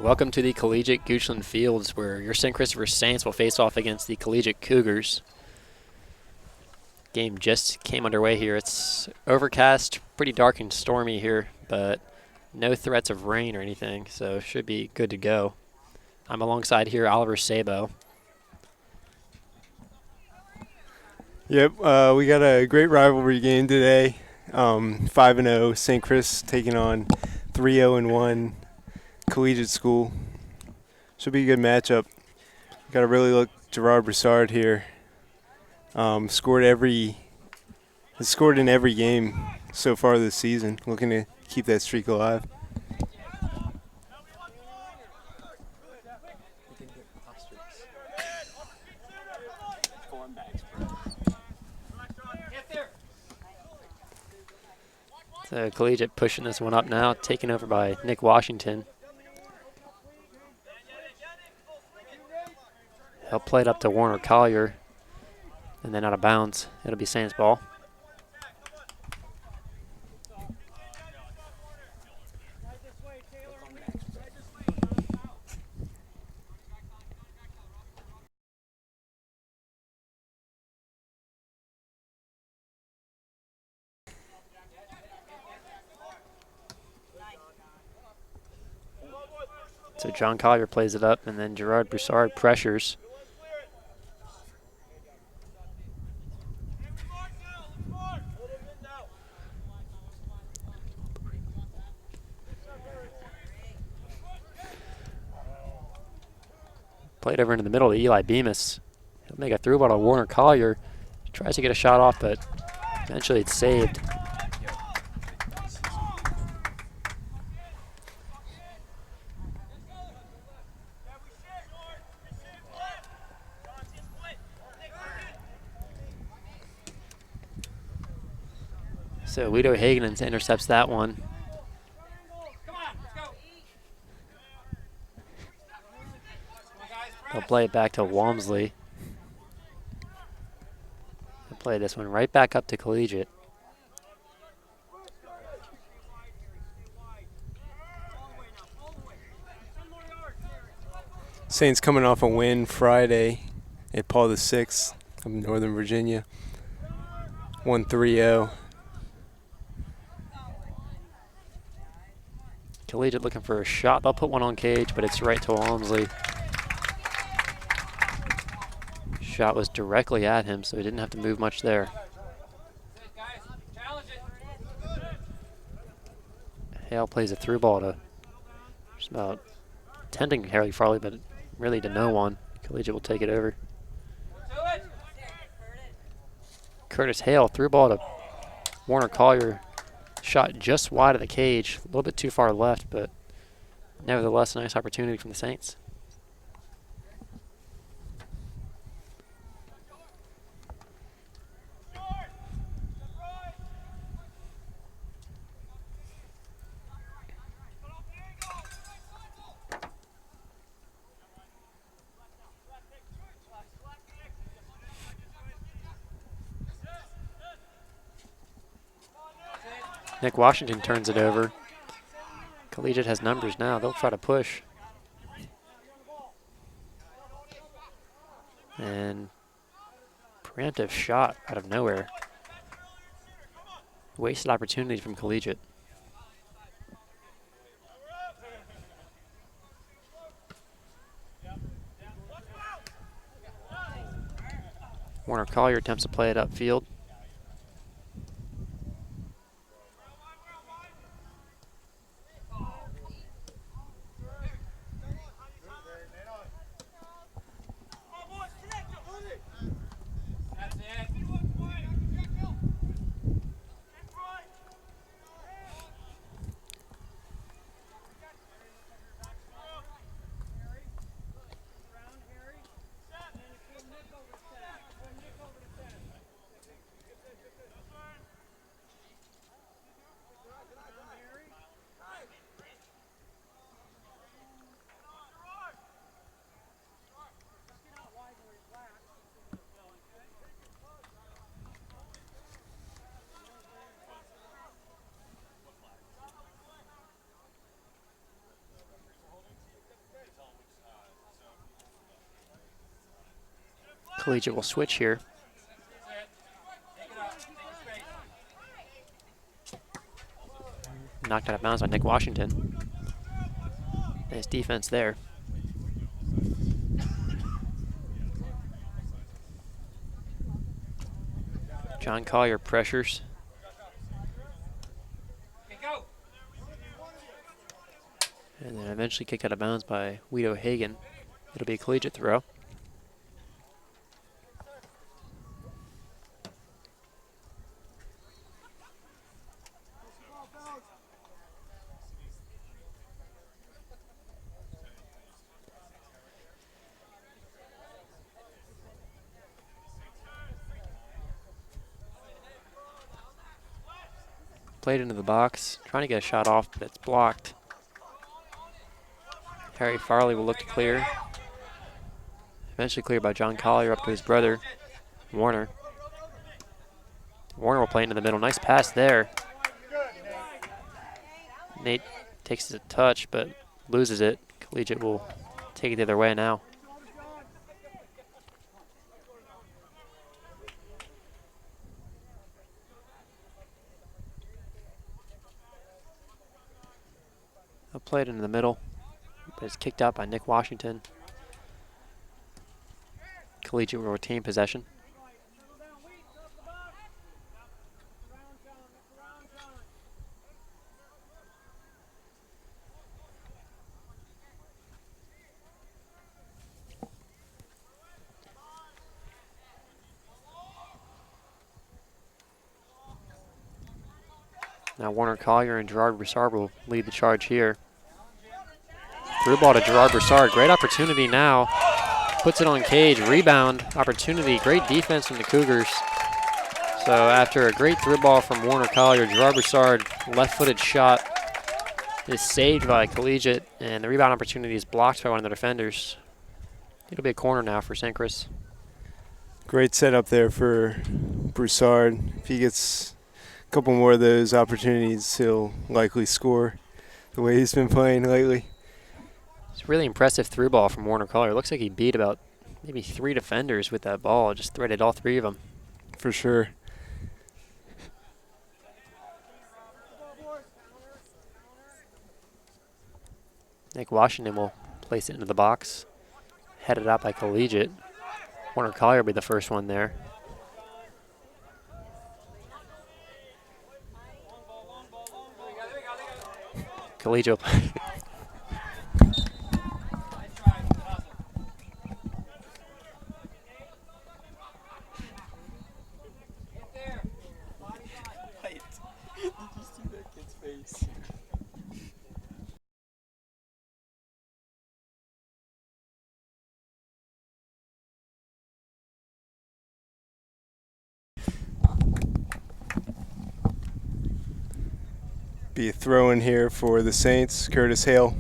Welcome to the Collegiate Goochland Fields, where your St. Christopher Saints will face off against the Collegiate Cougars. Game just came underway here. It's overcast, pretty dark and stormy here, but no threats of rain or anything, so should be good to go. I'm alongside here Oliver Sabo. Yep, we got a great rivalry game today. 5-0 St. Chris taking on 3-0-1 Collegiate School. Should be a good matchup. Got to really look Gerard Broussard here. Has scored in every game so far this season. Looking to keep that streak alive. So Collegiate pushing this one up now, taken over by Nick Washington. He'll play it up to Warner Collier, and then out of bounds. It'll be Saints ball. So John Collier plays it up, and then Gerard Broussard pressures. Played over into the middle to Eli Bemis. He'll make a through ball to Warner Collier. Tries to get a shot off, but eventually it's saved. So Guido Hagen intercepts that one. They'll play it back to Walmsley. They'll play this one right back up to Collegiate. Saints coming off a win Friday at Paul VI of Northern Virginia. Won 3-0. Collegiate looking for a shot. They'll put one on cage, but it's right to Walmsley. Shot was directly at him, so he didn't have to move much there. Hale plays a through ball to just about tending Harry Farley, but really to no one. Collegiate will take it over. Curtis Hale through ball to Warner Collier. Shot just wide of the cage, a little bit too far left, but nevertheless a nice opportunity from the Saints. Nick Washington turns it over. Collegiate has numbers now. They'll try to push. And preemptive shot out of nowhere. Wasted opportunity from Collegiate. Warner Collier attempts to play it upfield. Collegiate will switch here. Knocked out of bounds by Nick Washington. Nice defense there. John Collier pressures. And then eventually kicked out of bounds by Guido Hagen. It'll be a collegiate throw. Played into the box, trying to get a shot off, but it's blocked. Harry Farley will look to clear. Eventually cleared by John Collier up to his brother, Warner. Warner will play into the middle. Nice pass there. Nate takes a touch, but loses it. Collegiate will take it the other way now. They'll play it into the middle, but it's kicked out by Nick Washington. Collegiate will retain possession. Now Warner Collier and Gerard Broussard will lead the charge here. Through ball to Gerard Broussard. Great opportunity now. Puts it on Cage. Rebound opportunity. Great defense from the Cougars. So after a great through ball from Warner Collier, Gerard Broussard, left-footed shot is saved by Collegiate, and the rebound opportunity is blocked by one of the defenders. It'll be a corner now for St. Chris. Great setup there for Broussard. If he gets a couple more of those opportunities, he'll likely score the way he's been playing lately. It's a really impressive through ball from Warner Collier. Looks like he beat about maybe 3 defenders with that ball. Just threaded all 3 of them. For sure. Nick Washington will place it into the box. Headed out by Collegiate. Warner Collier will be the first one there. Collegiate. Be a throw in here for the Saints. Curtis Hale.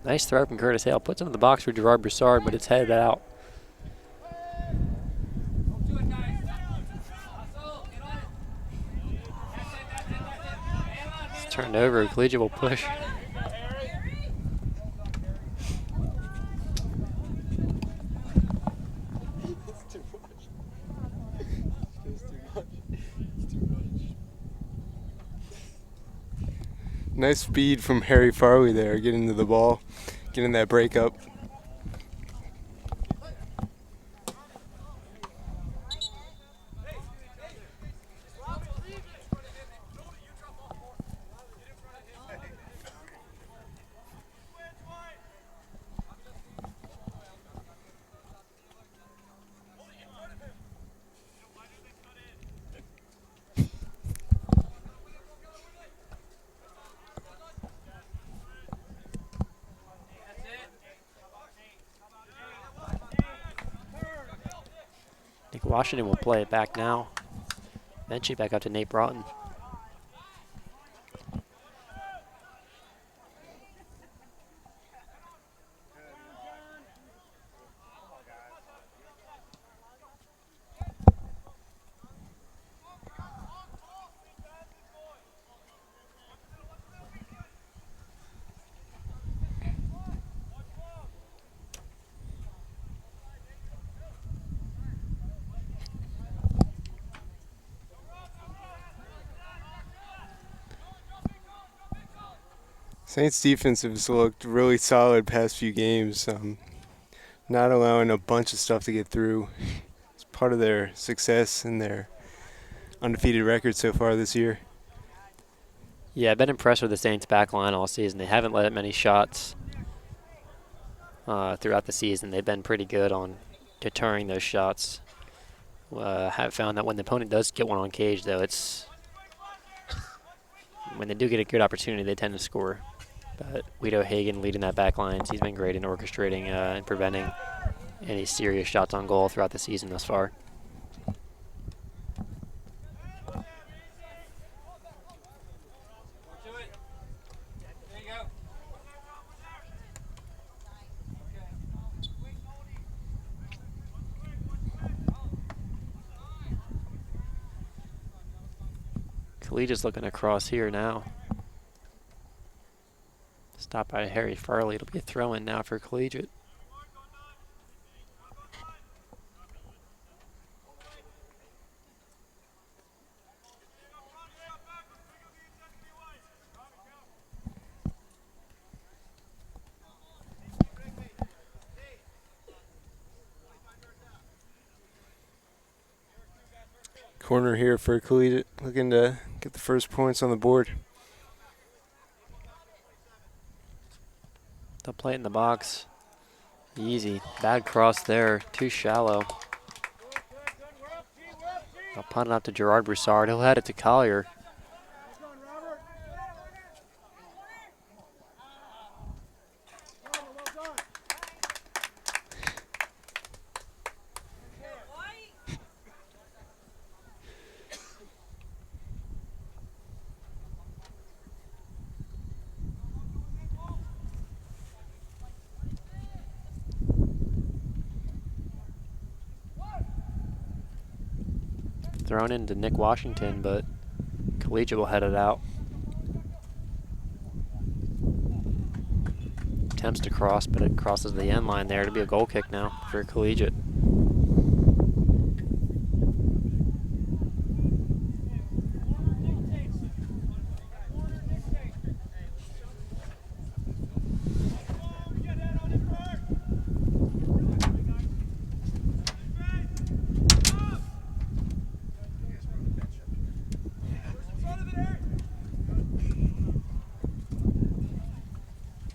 Nice throw from Curtis Hale. Puts him in the box for Gerard Broussard, but it's headed out. It's turned over. Collegiate will push. Nice speed from Harry Farley there, getting to the ball, getting that break up. Washington will play it back now. Eventually back up to Nate Broughton. Saints defense has looked really solid past few games. Not allowing a bunch of stuff to get through. It's part of their success and their undefeated record so far this year. Yeah, I've been impressed with the Saints back line all season. They haven't let many shots throughout the season. They've been pretty good on deterring those shots. Have found that when the opponent does get one on cage, though, it's when they do get a good opportunity, they tend to score. But Guido Hagen leading that back line, he's been great in orchestrating and preventing any serious shots on goal throughout the season thus far. Collegiate's looking across here now. Stopped by Harry Farley. It'll be a throw-in now for Collegiate. Corner here for Collegiate, looking to get the first points on the board. They'll play it in the box. Easy. Bad cross there. Too shallow. They'll punt it out to Gerard Broussard. He'll head it to Collier. Thrown into Nick Washington, but Collegiate will head it out. Attempts to cross, but it crosses the end line there. It'll be a goal kick now for Collegiate.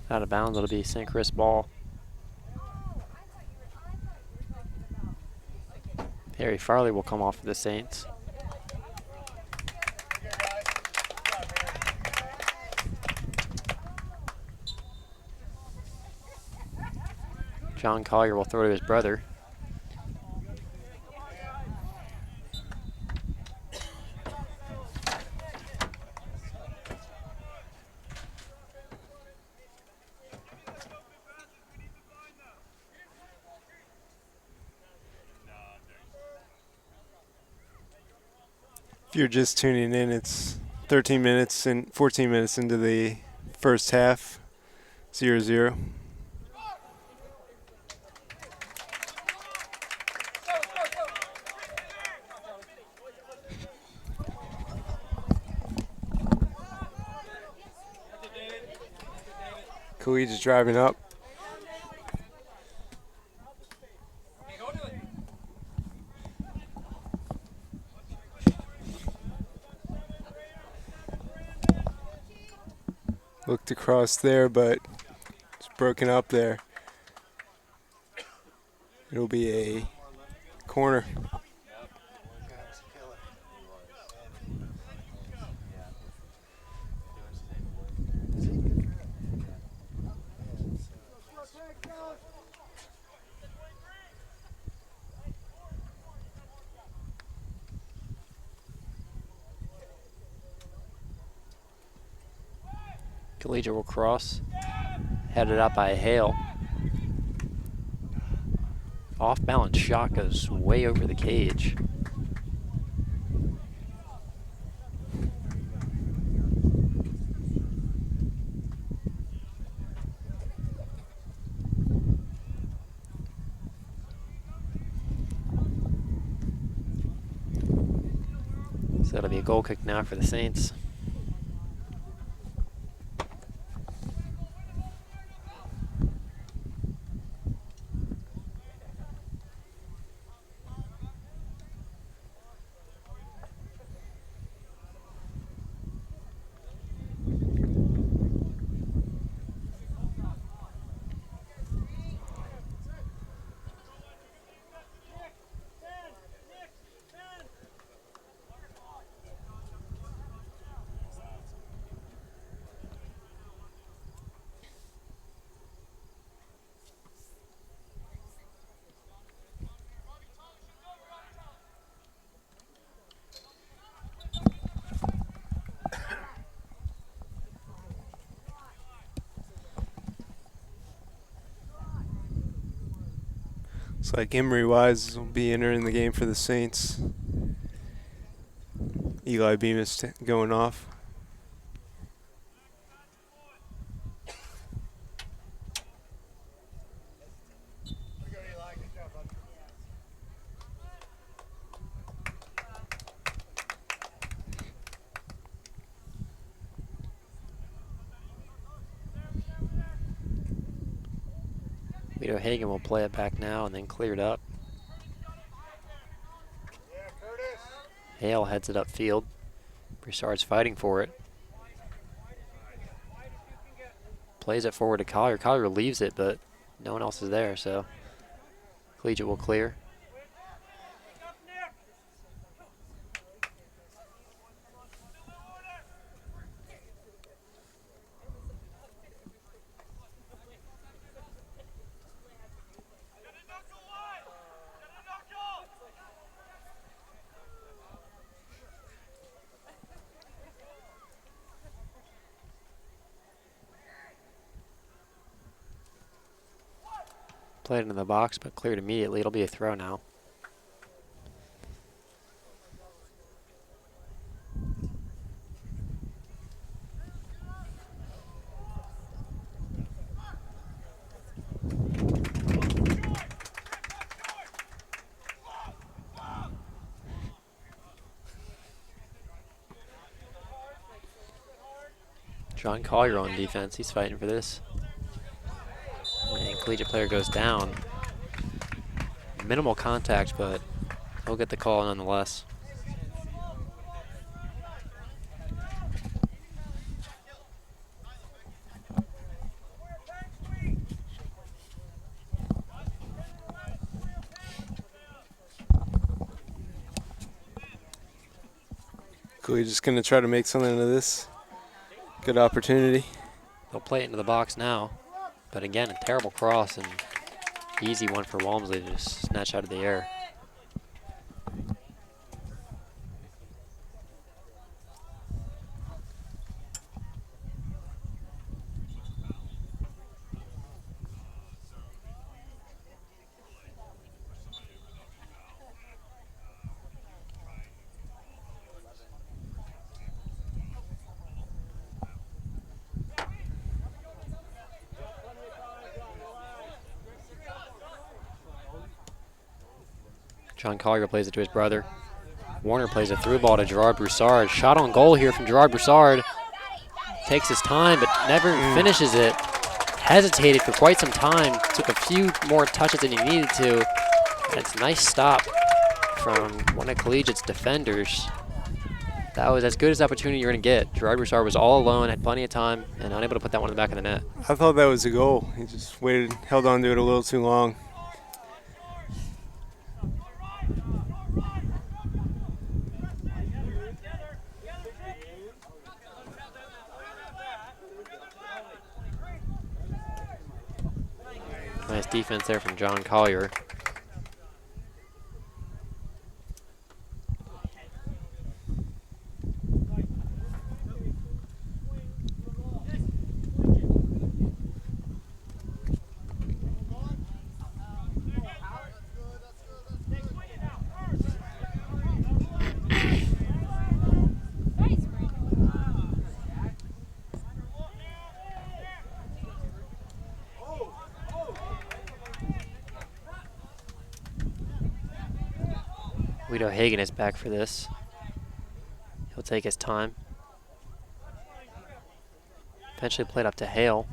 Out of bounds, it'll be St. Chris ball. Harry Farley will come off for the Saints. John Collier will throw to his brother. If you're just tuning in, it's 13 minutes and 14 minutes into the first half, 0-0. Collegiate's driving up. Looked across there, but it's broken up there. It'll be a corner. Collegiate will cross. Headed out by Hale. Off balance shot goes way over the cage. So that'll be a goal kick now for the Saints. Looks like Emery Wise will be entering the game for the Saints. Eli Bemis going off. Vito Hagen will play it back now and then clear it up. Hale heads it upfield. Broussard's fighting for it. Plays it forward to Collier. Collier leaves it, but no one else is there, so Collegiate will clear. Played into the box, but cleared immediately. It'll be a throw now. John Collier on defense. He's fighting for this. And Collegiate player goes down. Minimal contact, but he'll get the call nonetheless. Collegiate's going to try to make something of this. Good opportunity. They'll play it into the box now. But again, a terrible cross and easy one for Walmsley to just snatch out of the air. John Collier plays it to his brother. Warner plays a through ball to Gerard Broussard. Shot on goal here from Gerard Broussard. Takes his time, but never finishes it. Hesitated for quite some time. Took a few more touches than he needed to. And it's a nice stop from one of Collegiate's defenders. That was as good as opportunity you're going to get. Gerard Broussard was all alone, had plenty of time, and unable to put that one in the back of the net. I thought that was a goal. He just waited, held on to it a little too long. Nice defense there from John Collier. Vito Hagen is back for this. He'll take his time. Eventually played up to Hale.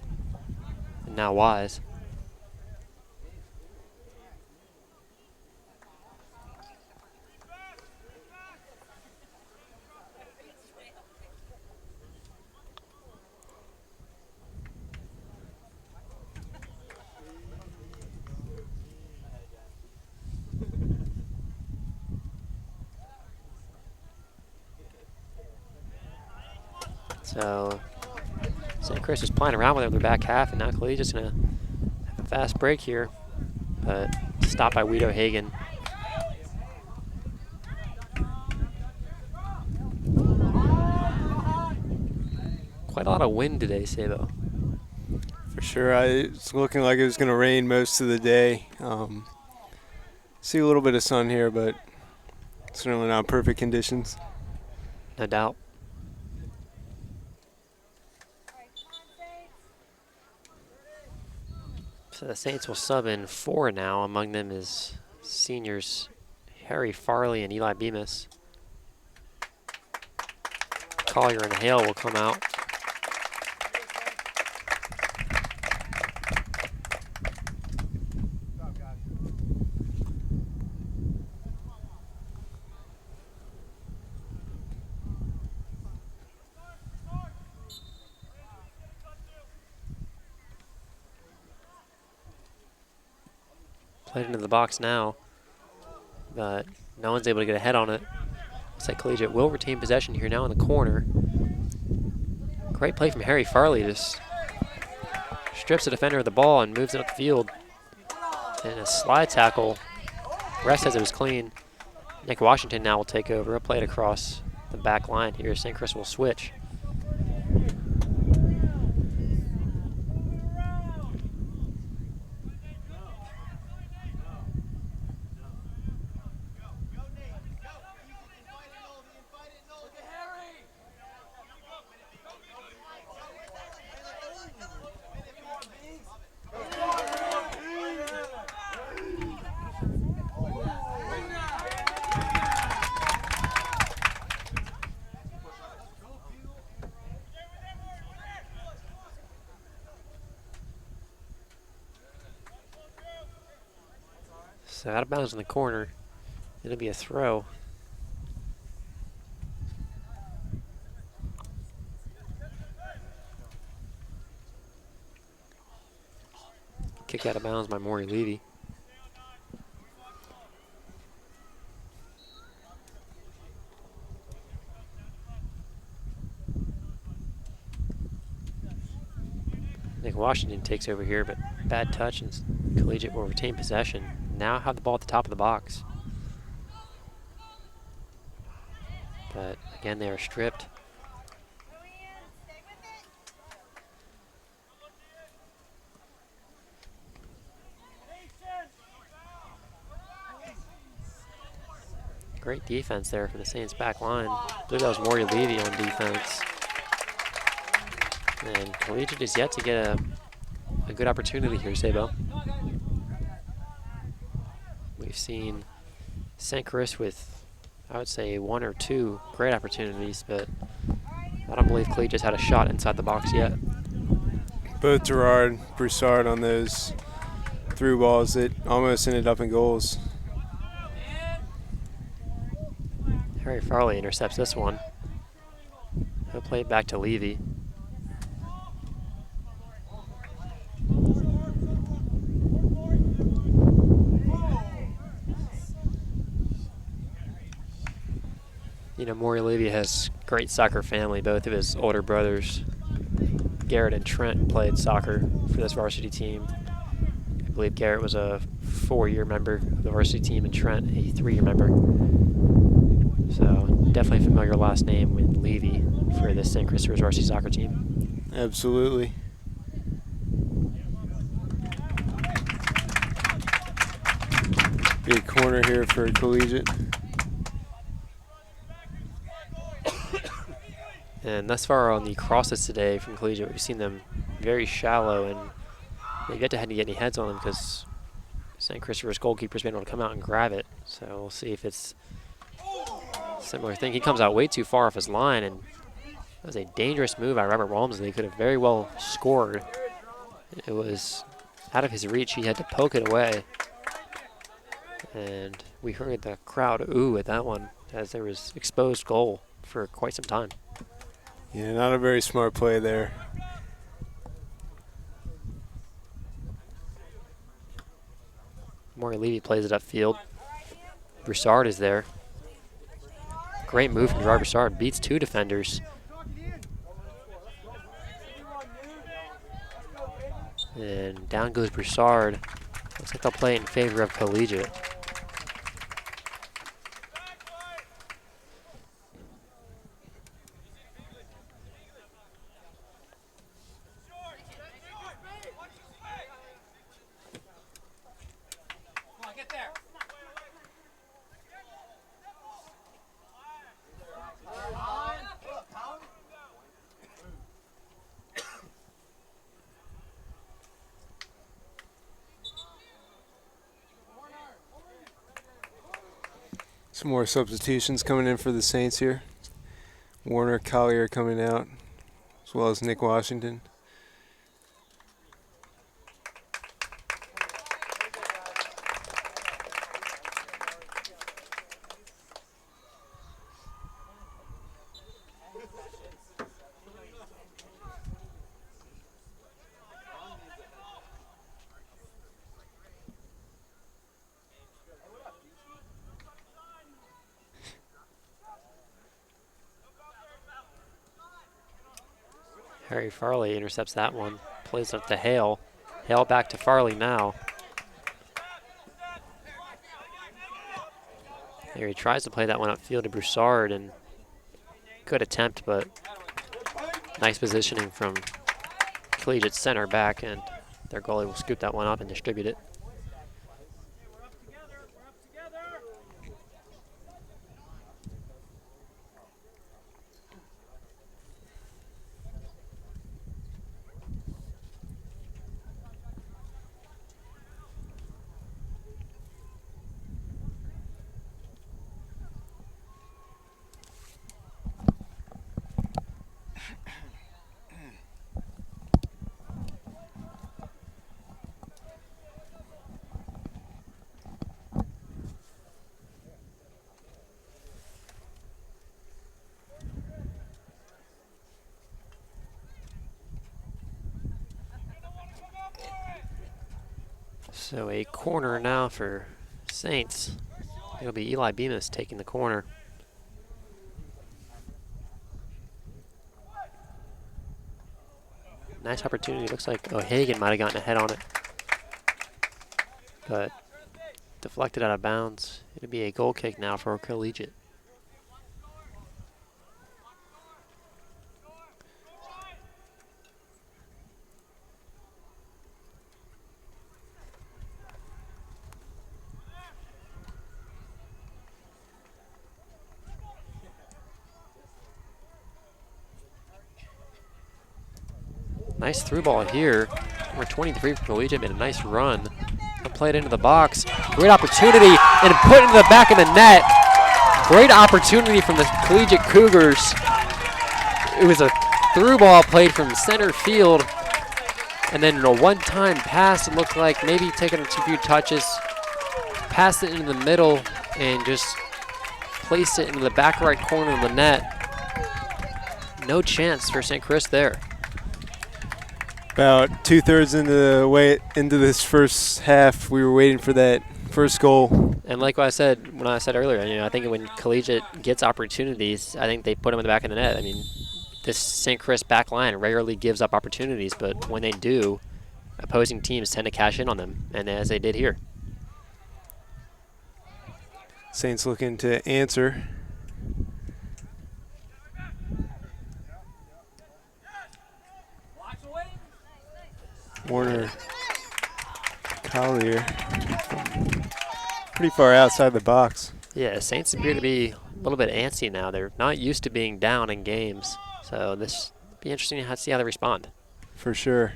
And now Wise. So St. Chris was playing around with it in their back half, and now Collegiate's going to have a fast break here. But stopped by Vito Hagen. Quite a lot of wind today, Sabo. For sure. It's looking like it was going to rain most of the day. See a little bit of sun here, but certainly not perfect conditions. No doubt. So the Saints will sub in 4 now. Among them is seniors Harry Farley and Eli Bemis. Collier and Hale will come out. Played into the box now, but no one's able to get a head on it. Looks like Collegiate will retain possession here now in the corner. Great play from Harry Farley. Just strips the defender of the ball and moves it up the field. And a slide tackle. Ref says it was clean. Nick Washington now will take over. He'll play it across the back line here. St. Chris will switch. So out of bounds in the corner. It'll be a throw. Kicked out of bounds by Maury Levy. Nick Washington takes over here, but bad touch, and Collegiate will retain possession. Now have the ball at the top of the box. But again, they are stripped. Great defense there from the Saints back line. I believe that was Maury Levy on defense. And Collegiate is yet to get a good opportunity here, Sabo. We've seen St. Chris with, I would say, 1 or 2 great opportunities, but I don't believe Collegiate's had a shot inside the box yet. Both Gerard, Broussard on those through balls that almost ended up in goals. Harry Farley intercepts this one. He'll play it back to Levy. You know, Maury Levy has great soccer family. Both of his older brothers, Garrett and Trent, played soccer for this varsity team. I believe Garrett was a 4-year member of the varsity team and Trent a 3-year member. So definitely a familiar last name with Levy for the St. Christopher's varsity soccer team. Absolutely. Big corner here for Collegiate. And thus far on the crosses today from Collegiate, we've seen them very shallow, and they've yet to have to get any heads on them because St. Christopher's goalkeeper's been able to come out and grab it. So we'll see if it's a similar thing. He comes out way too far off his line, and that was a dangerous move by Robert Walmsley. He could have very well scored. It was out of his reach. He had to poke it away. And we heard the crowd ooh at that one as there was exposed goal for quite some time. Yeah, not a very smart play there. Maury Levy plays it upfield. Broussard is there. Great move from Gerard Broussard. Beats 2 defenders. And down goes Broussard. Looks like they'll play it in favor of Collegiate. Some more substitutions coming in for the Saints here. Warner Collier coming out, as well as Nick Washington. Harry Farley intercepts that one. Plays up to Hale. Hale back to Farley now. Here he tries to play that one upfield to Broussard, and good attempt, but nice positioning from Collegiate center back, and their goalie will scoop that one up and distribute it. So a corner now for Saints. It'll be Eli Bemis taking the corner. Nice opportunity. Looks like O'Hagan might have gotten a head on it, but deflected out of bounds. It'll be a goal kick now for Collegiate. Nice through ball here. Number 23 for Collegiate made a nice run. Played into the box. Great opportunity and put into the back of the net. Great opportunity from the Collegiate Cougars. It was a through ball played from center field. And then in a one-time pass, it looked like maybe taking a few touches, passed it into the middle and just placed it into the back right corner of the net. No chance for St. Chris there. About 2/3 into the way into this first half, we were waiting for that first goal. And like what I said when I said earlier, I think when Collegiate gets opportunities, I think they put them in the back of the net. I mean, this St. Chris back line rarely gives up opportunities, but when they do, opposing teams tend to cash in on them, and as they did here. Saints looking to answer. Warner Collier pretty far outside the box. Yeah, Saints appear to be a little bit antsy now. They're not used to being down in games, so this will be interesting to see how they respond. For sure.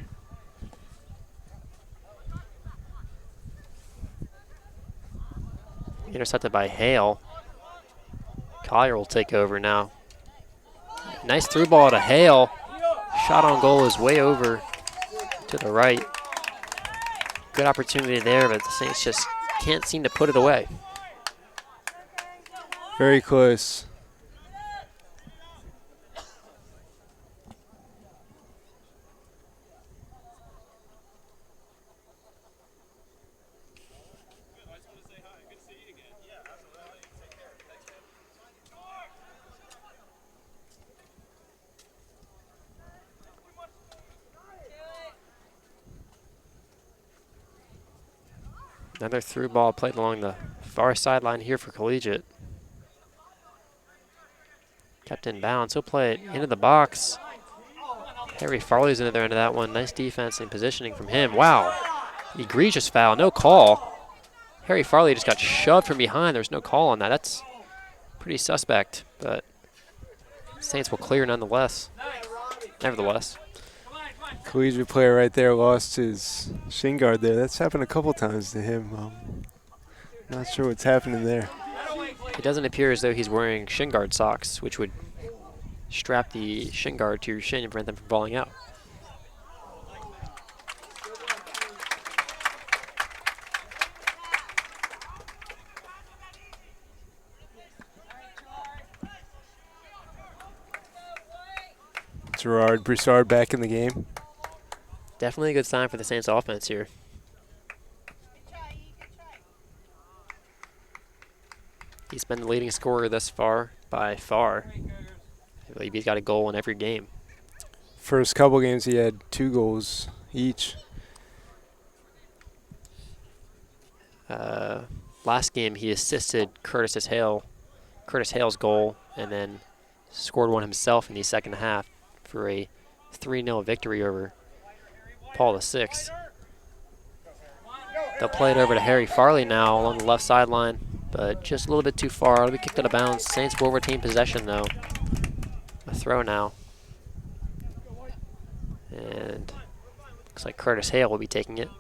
Intercepted by Hale. Collier will take over now. Nice through ball to Hale. Shot on goal is way over to the right. Good opportunity there, but the Saints just can't seem to put it away. Very close. Another through ball played along the far sideline here for Collegiate. Kept in bounds. He'll play it into the box. Harry Farley's in the other end of that one. Nice defense and positioning from him. Wow. Egregious foul. No call. Harry Farley just got shoved from behind. There's no call on that. That's pretty suspect, but Saints will clear nonetheless. Nevertheless. Collegiate player right there lost his shin guard there. That's happened a couple times to him. Not sure what's happening there. It doesn't appear as though he's wearing shin guard socks, which would strap the shin guard to your shin and prevent them from falling out. Gerard Broussard back in the game. Definitely a good sign for the Saints offense here. He's been the leading scorer thus far by far. I believe he's got a goal in every game. First couple games he had 2 goals each. Last game he assisted Curtis Hale's goal, and then scored one himself in the second half for a 3-0 victory over Paul VI. They'll play it over to Harry Farley now along the left sideline, but just a little bit too far. It'll be kicked out of bounds. Saints will retain possession though. A throw now. And looks like Curtis Hale will be taking it.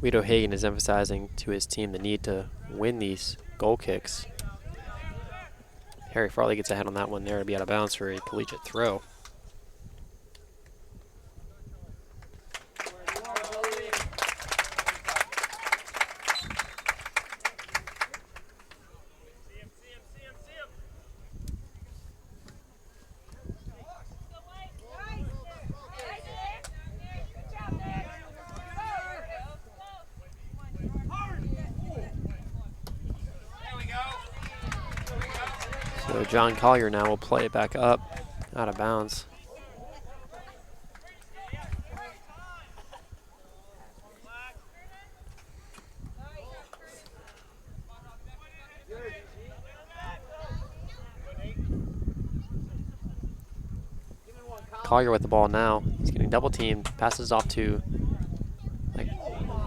Guido Hagen is emphasizing to his team the need to win these goal kicks. Harry Farley gets ahead on that one there to be out of bounds for a collegiate throw. So John Collier now will play it back up, out of bounds. Collier with the ball now. He's getting double teamed, passes off to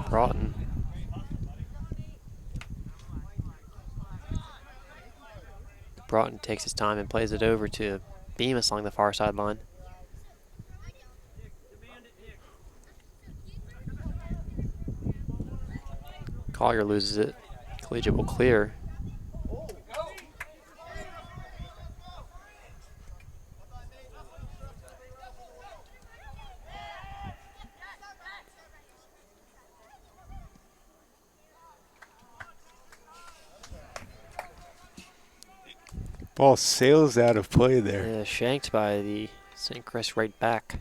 Broughton. Broughton takes his time and plays it over to Bemis along the far sideline. Collier loses it. Collegiate will clear. Ball sails out of play there. Yeah, shanked by the St. Chris right back.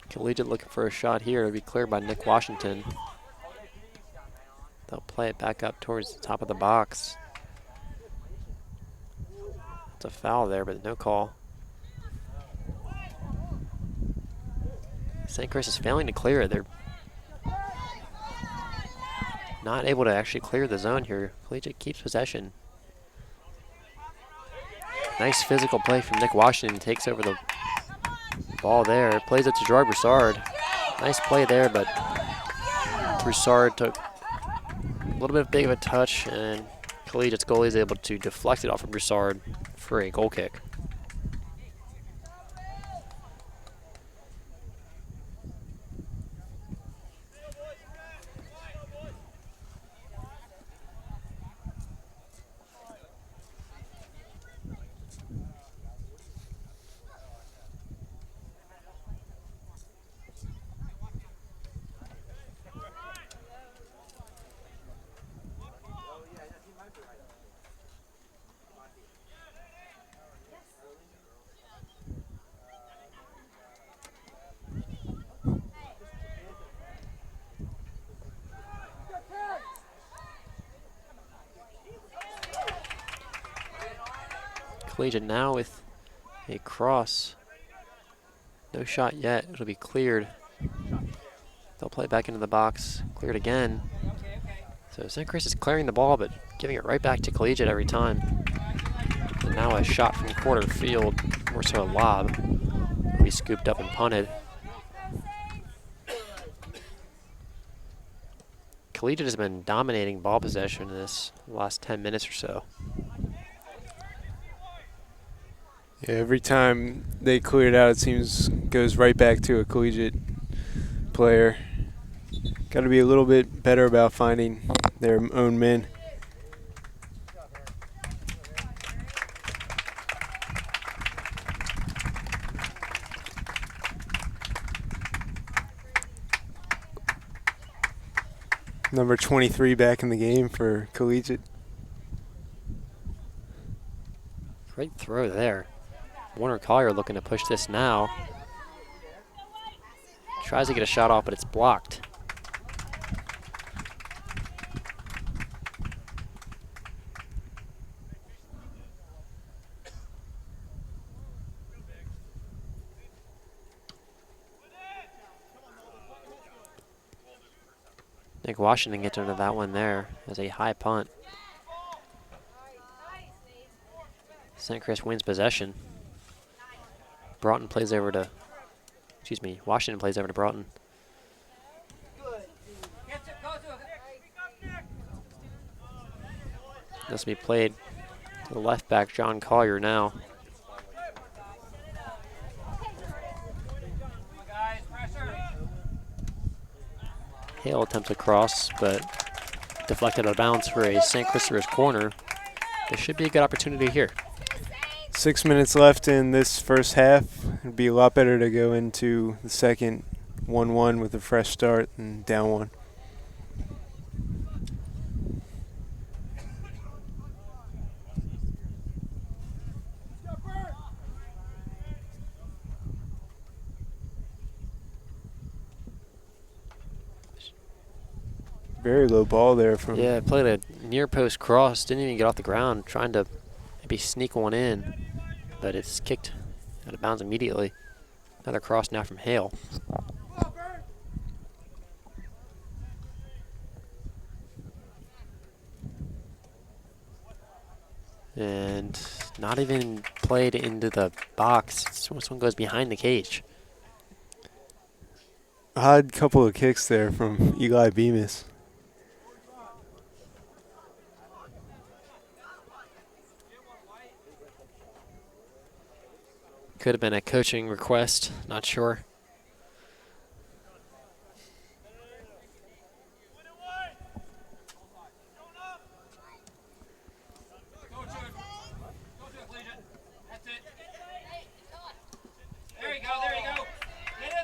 Collegiate looking for a shot here. It'll be cleared by Nick Washington. They'll play it back up towards the top of the box. It's a foul there, but no call. St. Chris is failing to clear it. They're not able to actually clear the zone here. Collegiate keeps possession. Nice physical play from Nick Washington. Takes over the ball there. Plays it to Gerard Broussard. Nice play there, but Broussard took a little bit big of a touch and Collegiate's goalie is able to deflect it off of Broussard for a goal kick. Collegiate now with a cross. No shot yet. It'll be cleared. They'll play it back into the box. Cleared again. So St. Chris is clearing the ball, but giving it right back to Collegiate every time. And now a shot from quarter field, more so a lob. Will be scooped up and punted. Collegiate has been dominating ball possession in this last 10 minutes or so. Yeah, every time they clear it out, it seems goes right back to a Collegiate player. Got to be a little bit better about finding their own men. Number 23 back in the game for Collegiate. Great throw there. Warner Collier looking to push this now. Tries to get a shot off, but it's blocked. Nick Washington gets into that one there as a high punt. St. Chris wins possession. Broughton plays over to, Washington plays over to Broughton. This will be played to the left back, John Collier now. Hale attempts a cross, but deflected out of bounds for a St. Christopher's corner. There should be a good opportunity here. 6 minutes left in this first half. It'd be a lot better to go into the second 1-1 with a fresh start and down one. Very low ball there from. Yeah, played a near post cross, didn't even get off the ground, trying to maybe sneak one in, but it's kicked out of bounds immediately. Another cross now from Hale. And not even played into the box. This one goes behind the cage. Odd couple of kicks there from Eli Bemis. Could have been a coaching request, not sure.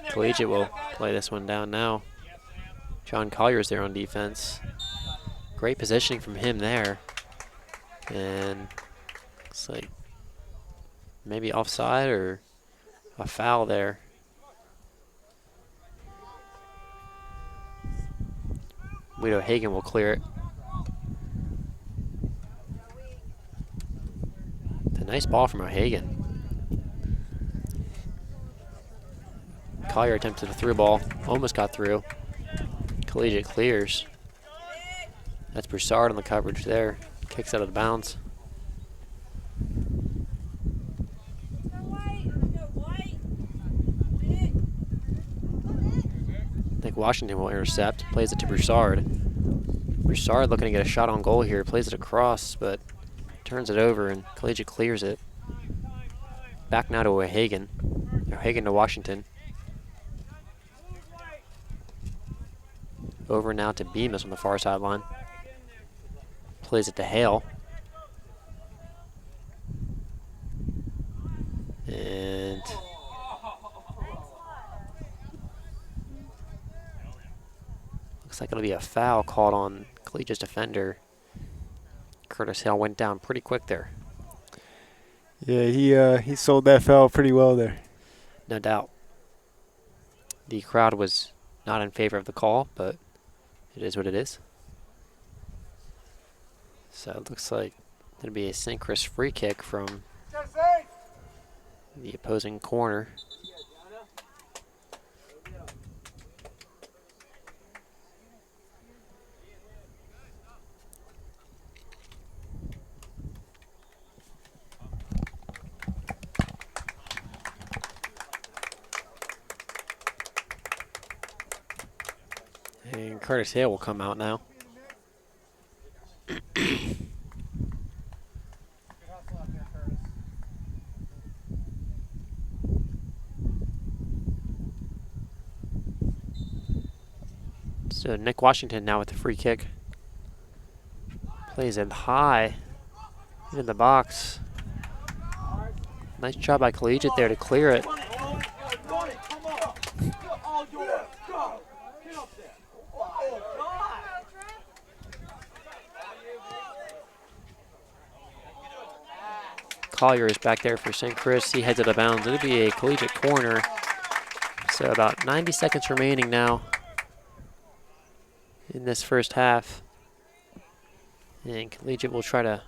Collegiate will play this one down now. John Collier's there on defense. Great positioning from him there. And looks like maybe offside or a foul there. Guido Hagen will clear it. It's a nice ball from O'Hagan. Collier attempted a through ball, almost got through. Collegiate clears. That's Broussard on the coverage there. Kicks out of the bounds. I think Washington will intercept. Plays it to Broussard. Broussard looking to get a shot on goal here. Plays it across, but turns it over, and Collegiate clears it. Back now to O'Hagan. O'Hagan to Washington. Over now to Bemis on the far sideline. Plays it to Hale. And looks like it'll be a foul called on Collegiate's defender. Curtis Hale went down pretty quick there. Yeah, he sold that foul pretty well there. No doubt. The crowd was not in favor of the call, but it is what it is. So it looks like it'll be a St. Chris free kick from the opposing corner. And Curtis Hale will come out now. So Nick Washington now with the free kick. Plays it high in the box. Nice job by Collegiate there to clear it. Collier is back there for St. Chris. He heads out of bounds. It'll be a Collegiate corner. So about 90 seconds remaining now in this first half. And Collegiate will try to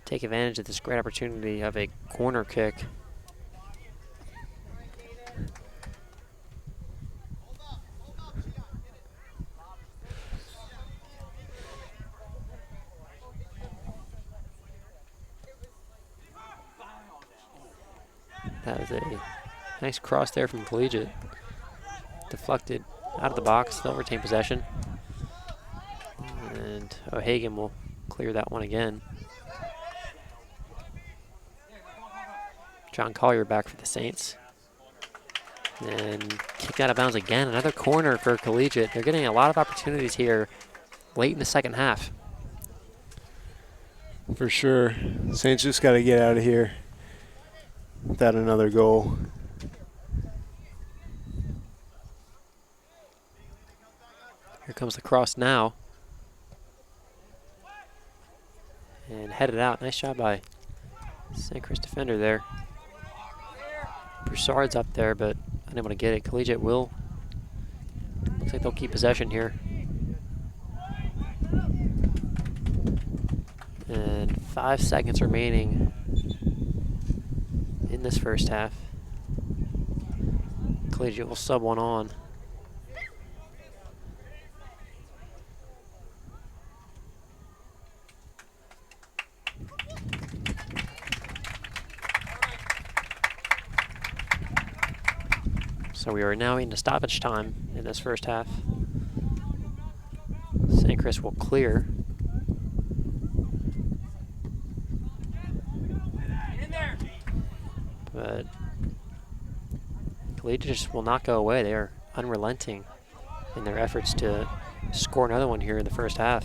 take advantage of this great opportunity of a corner kick. That was a nice cross there from Collegiate. Deflected out of the box. They'll retain possession. And O'Hagan will clear that one again. John Collier back for the Saints. And kicked out of bounds again. Another corner for Collegiate. They're getting a lot of opportunities here late in the second half. For sure. Saints just got to get out of here without another goal. Here comes the cross now. And headed out. Nice job by St. Chris defender there. Broussard's up there, but unable to get it. Collegiate will. Looks like they'll keep possession here. And 5 seconds remaining in this first half. Collegiate will sub one on. So we are now into stoppage time in this first half. St. Chris will clear. But Collegiate just will not go away. They are unrelenting in their efforts to score another one here in the first half.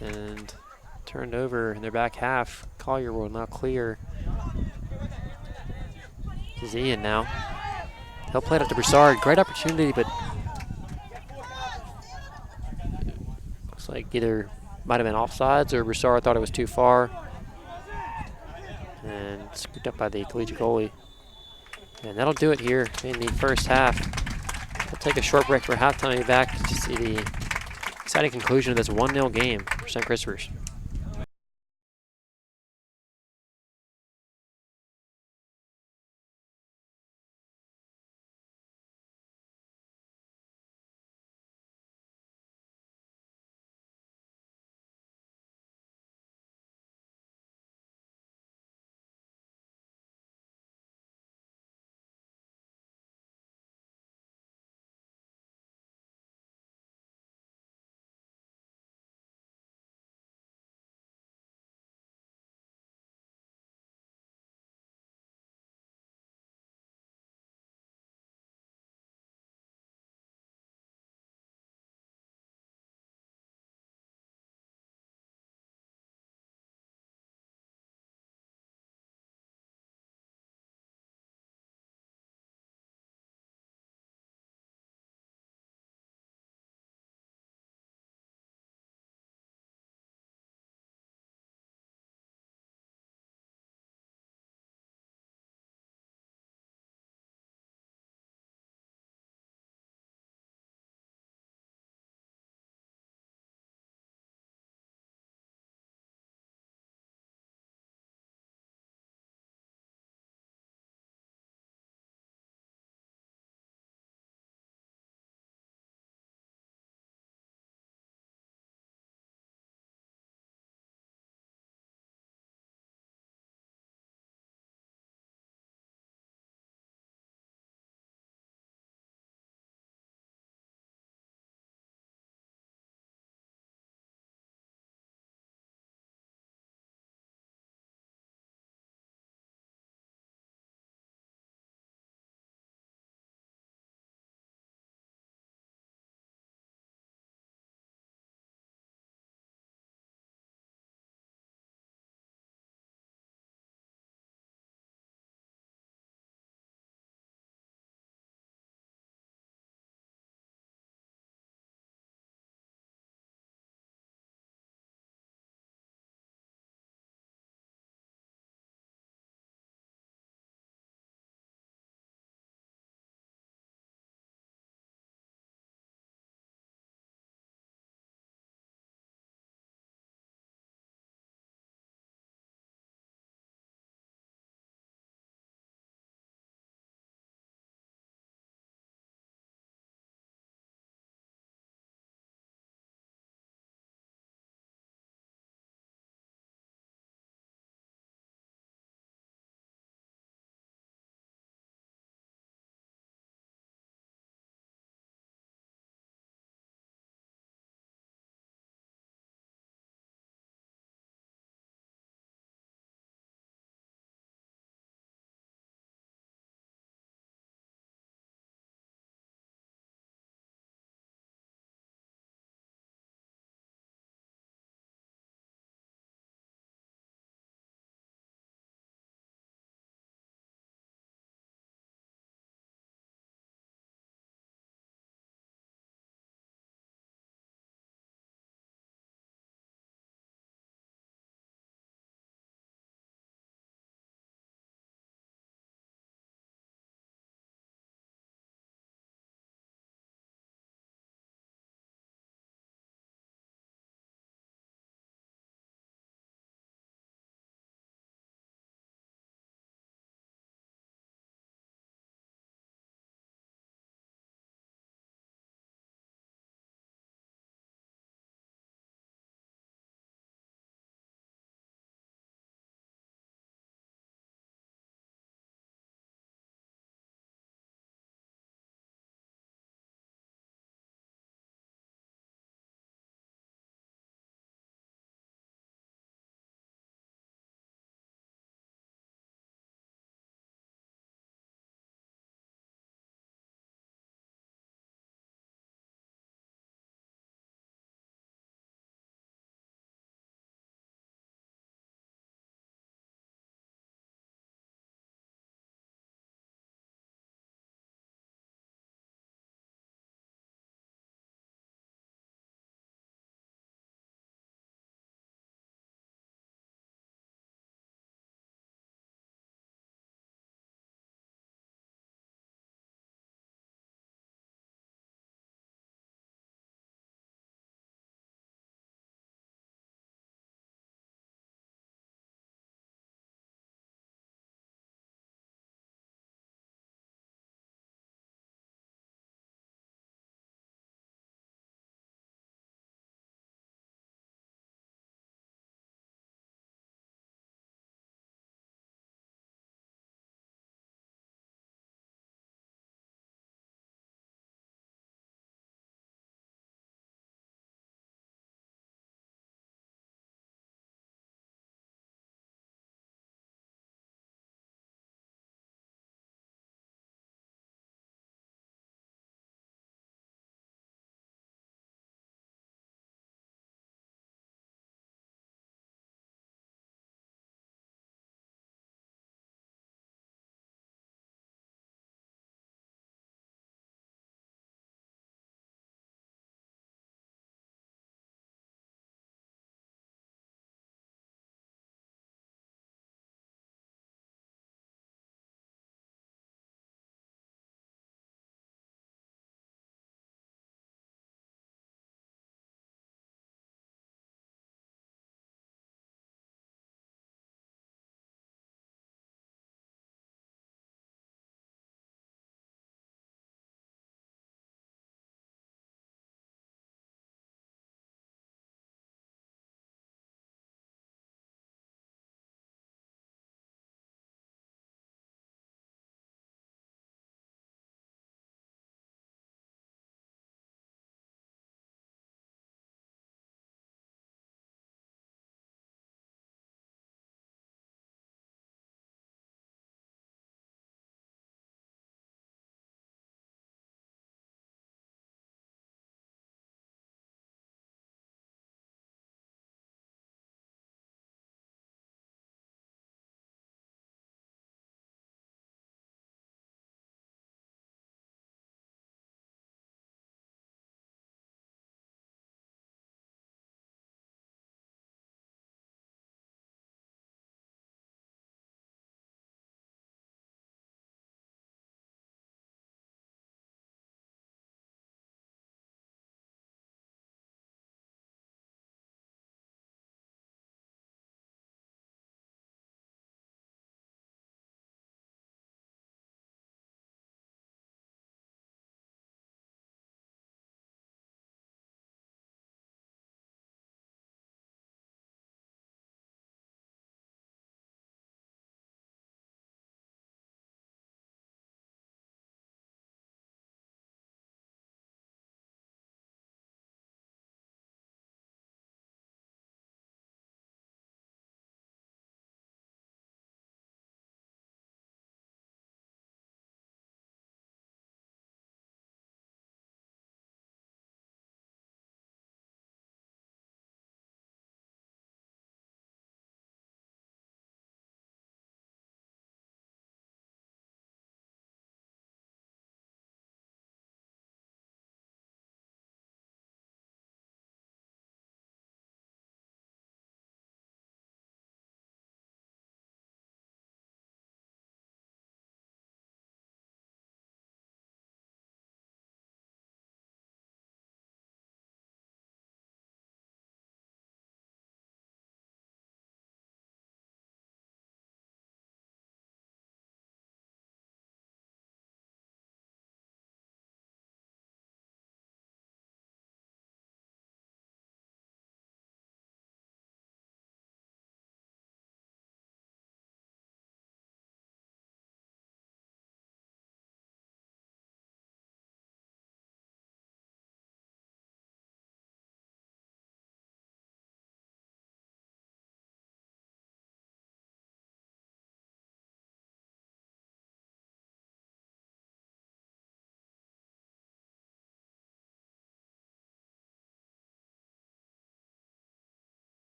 And turned over in their back half. Collier will now clear. This is Ian now. He'll play it up to Broussard. Great opportunity, but looks like either might have been offsides or Broussard thought it was too far. And scooped up by the Collegiate goalie. And that'll do it here in the first half. We'll take a short break for halftime. Be back to see the exciting conclusion of this 1-0 game for St. Christopher's.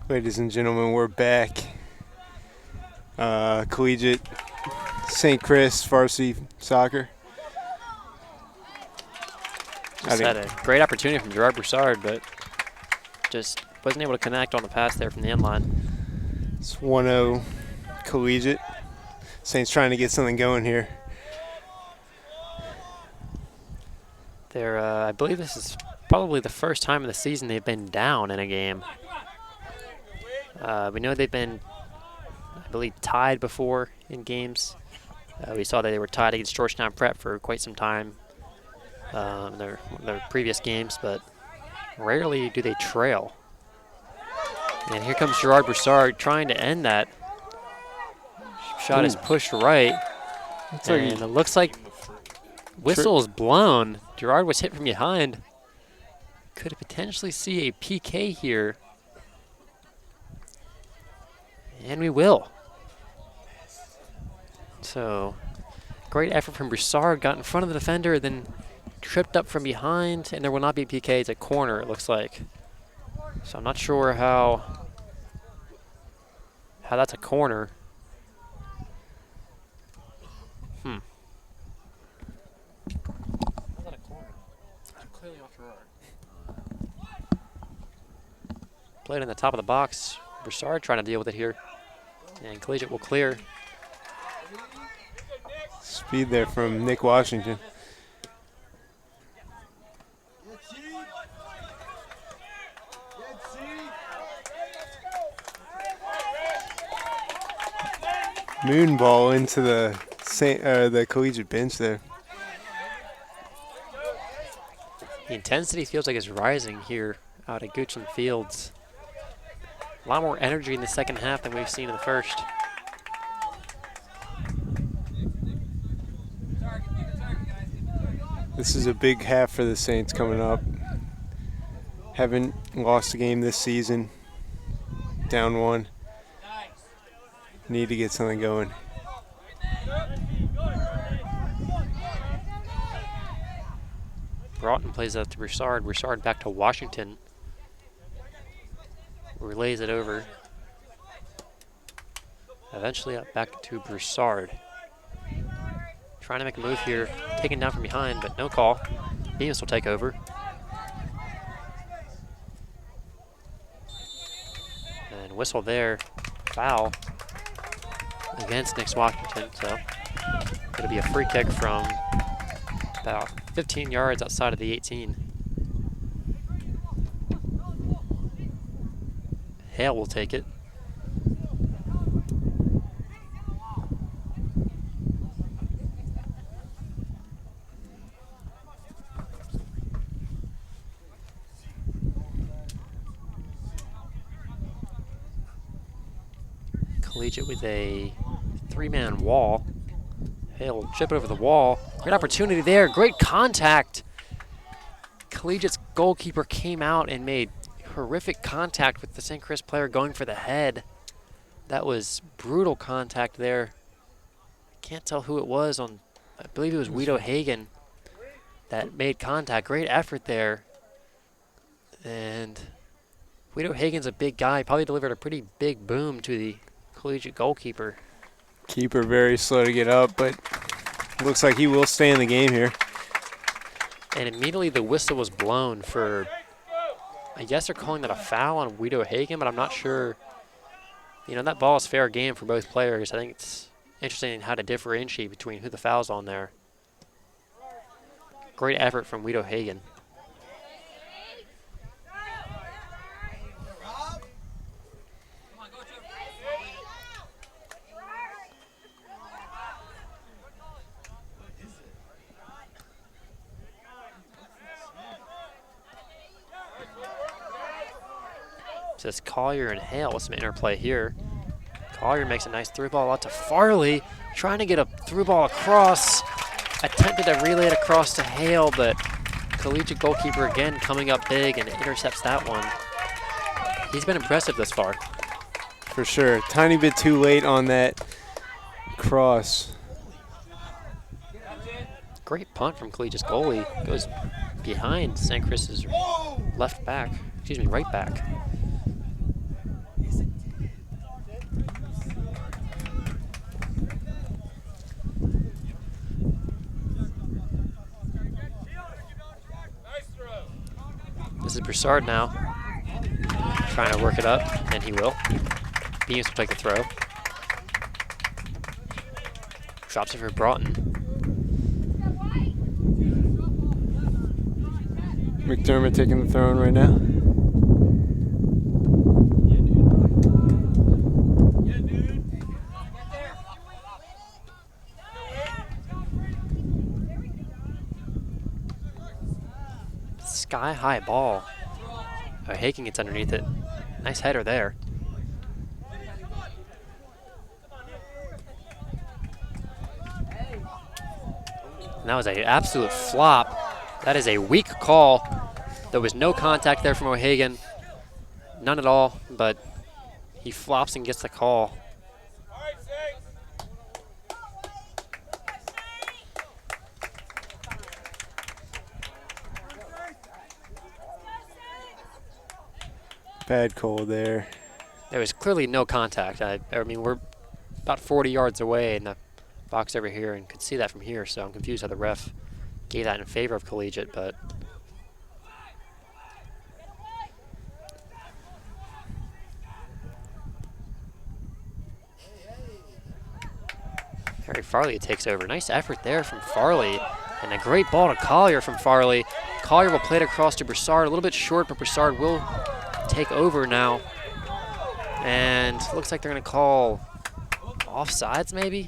Ladies and gentlemen, we're back. Collegiate St. Chris Varsity Soccer. Just had a great opportunity from Gerard Broussard, but just wasn't able to connect on the pass there from the end line. It's 1-0 Collegiate. Saints trying to get something going here. I believe this is probably the first time in the season they've been down in a game. We know they've been, I believe, tied before in games. We saw that they were tied against Georgetown Prep for quite some time in their previous games, but rarely do they trail. And here comes Gerard Broussard trying to end that. Shot is pushed right, and it looks like whistle is blown. Gerard was hit from behind. Could potentially see a PK here. And we will. So, great effort from Broussard. Got in front of the defender, then tripped up from behind, and there will not be a PK. It's a corner, it looks like. So I'm not sure how that's a corner. Played in the top of the box. Broussard trying to deal with it here. And Collegiate will clear. Speed there from Nick Washington. Moon ball into the Collegiate bench there. The intensity feels like it's rising here out at Goochland Fields. A lot more energy in the second half than we've seen in the first. This is a big half for the Saints coming up. Haven't lost a game this season. Down 1. Need to get something going. Broughton plays that to Broussard. Broussard back to Washington. Relays it over. Eventually up back to Broussard. Trying to make a move here. Taken down from behind, but no call. Bemis will take over. And whistle there. Foul against Nick Washington. So it'll be a free kick from about 15 yards outside of the 18. Hale will take it. Collegiate with a 3-man wall. Hale will chip it over the wall. Great opportunity there. Great contact. Collegiate's goalkeeper came out and made horrific contact with the St. Chris player going for the head. That was brutal contact there. Can't tell who it was on, I believe it was Guido Hagen that made contact. Great effort there. And Guido Hagen's a big guy. Probably delivered a pretty big boom to the Collegiate goalkeeper. Keeper very slow to get up, but looks like he will stay in the game here. And immediately the whistle was blown for, I guess they're calling that a foul on Guido Hagen, but I'm not sure. You know, that ball is fair game for both players. I think it's interesting how to differentiate between who the foul's on there. Great effort from Guido Hagen. Says Collier and Hale with some interplay here. Collier makes a nice through ball out to Farley, trying to get a through ball across. Attempted to relay it across to Hale, but Collegiate goalkeeper again coming up big and intercepts that one. He's been impressive thus far. For sure. Tiny bit too late on that cross. Great punt from Collegiate's goalie. Goes behind St. Chris's right back. This is Broussard now, trying to work it up, and he will. Beams will take the throw. Drops it for Broughton. McDermott taking the throw in right now. Sky-high ball. Haken gets underneath it. Nice header there. And that was an absolute flop. That is a weak call. There was no contact there from O'Hagan. None at all, but he flops and gets the call. Bad call there. There was clearly no contact. I mean, we're about 40 yards away in the box over here and could see that from here, so I'm confused how the ref gave that in favor of Collegiate, but Harry Farley takes over. Nice effort there from Farley, and a great ball to Collier from Farley. Collier will play it across to Broussard, a little bit short, but Broussard will take over now. And looks like they're going to call offsides, maybe?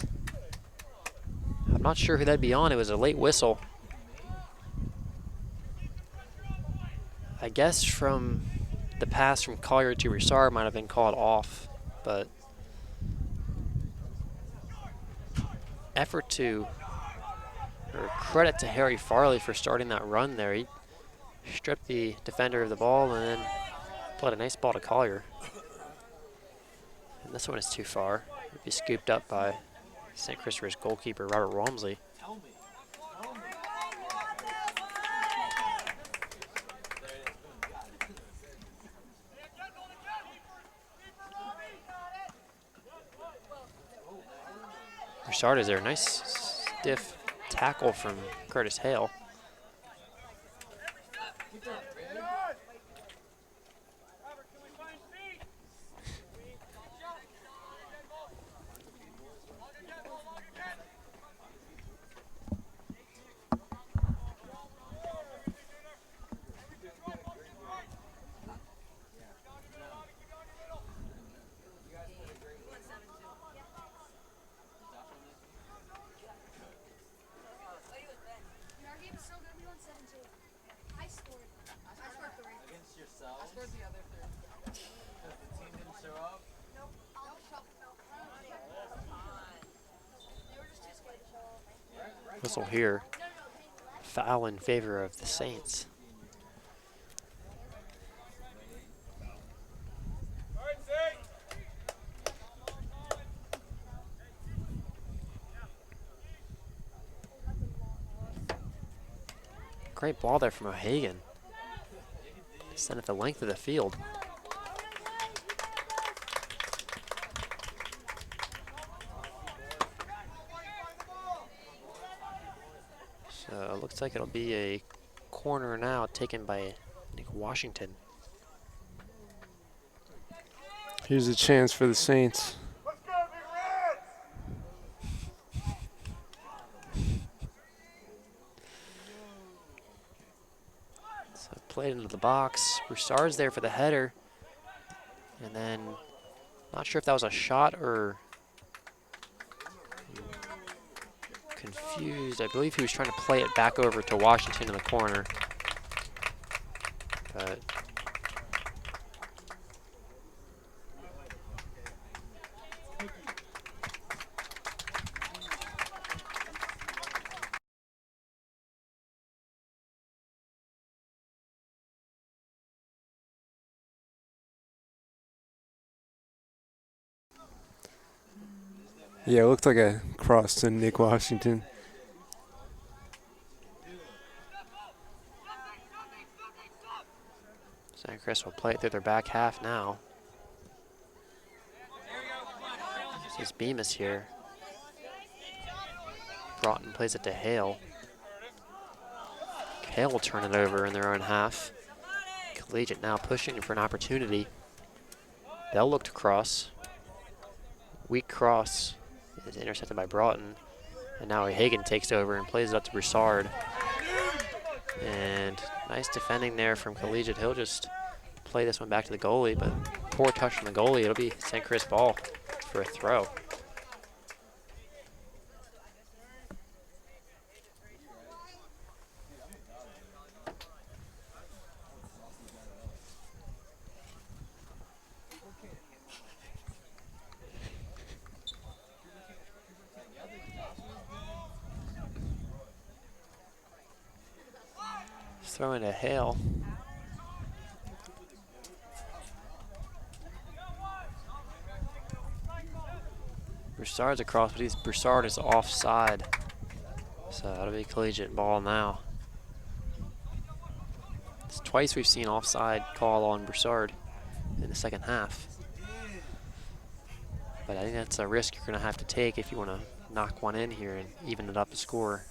I'm not sure who that'd be on. It was a late whistle. I guess from the pass from Collier to Broussard might have been called off, but credit to Harry Farley for starting that run there. He stripped the defender of the ball and then played a nice ball to Collier. And this one is too far. It'll be scooped up by St. Christopher's goalkeeper, Robert Walmsley. Broussard is there. Nice stiff tackle from Curtis Hale. Whistle here. Foul in favor of the Saints. Great ball there from O'Hagan. Sent it the length of the field. So it looks like it'll be a corner now taken by Nick Washington. Here's a chance for the Saints. So played into the box. Broussard's there for the header. And then, not sure if that was a shot or confused. I believe he was trying to play it back over to Washington in the corner. But yeah, it looked like a cross to Nick Washington. St. Chris will play it through their back half now. This Bemis here. Broughton plays it to Hale. Hale will turn it over in their own half. Collegiate now pushing for an opportunity. They'll look to cross. Weak cross is intercepted by Broughton. And now Hagen takes over and plays it up to Broussard. And nice defending there from Collegiate. He'll just play this one back to the goalie, but poor touch from the goalie. It'll be St. Chris ball for a throw. Throwing to Hale. Broussard's across, but Broussard is offside. So that'll be Collegiate ball now. It's twice we've seen offside call on Broussard in the second half. But I think that's a risk you're going to have to take if you want to knock one in here and even it up the score.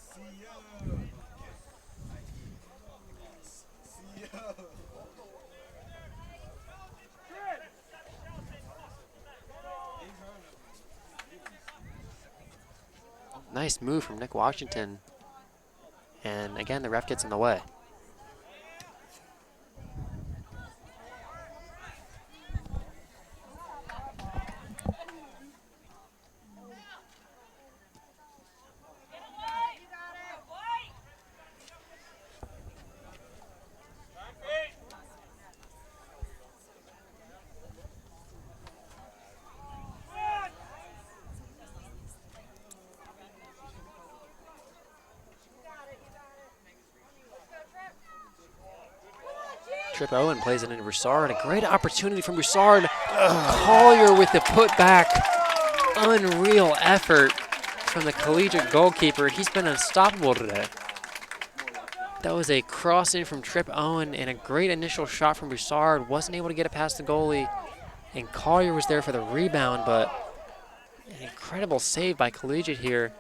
Nice move from Nick Washington. And again, the ref gets in the way. Trip Owen plays it into Broussard. A great opportunity from Broussard. Collier with the putback. Unreal effort from the Collegiate goalkeeper. He's been unstoppable today. That was a cross in from Trip Owen and a great initial shot from Broussard. Wasn't able to get it past the goalie. And Collier was there for the rebound, but an incredible save by Collegiate here.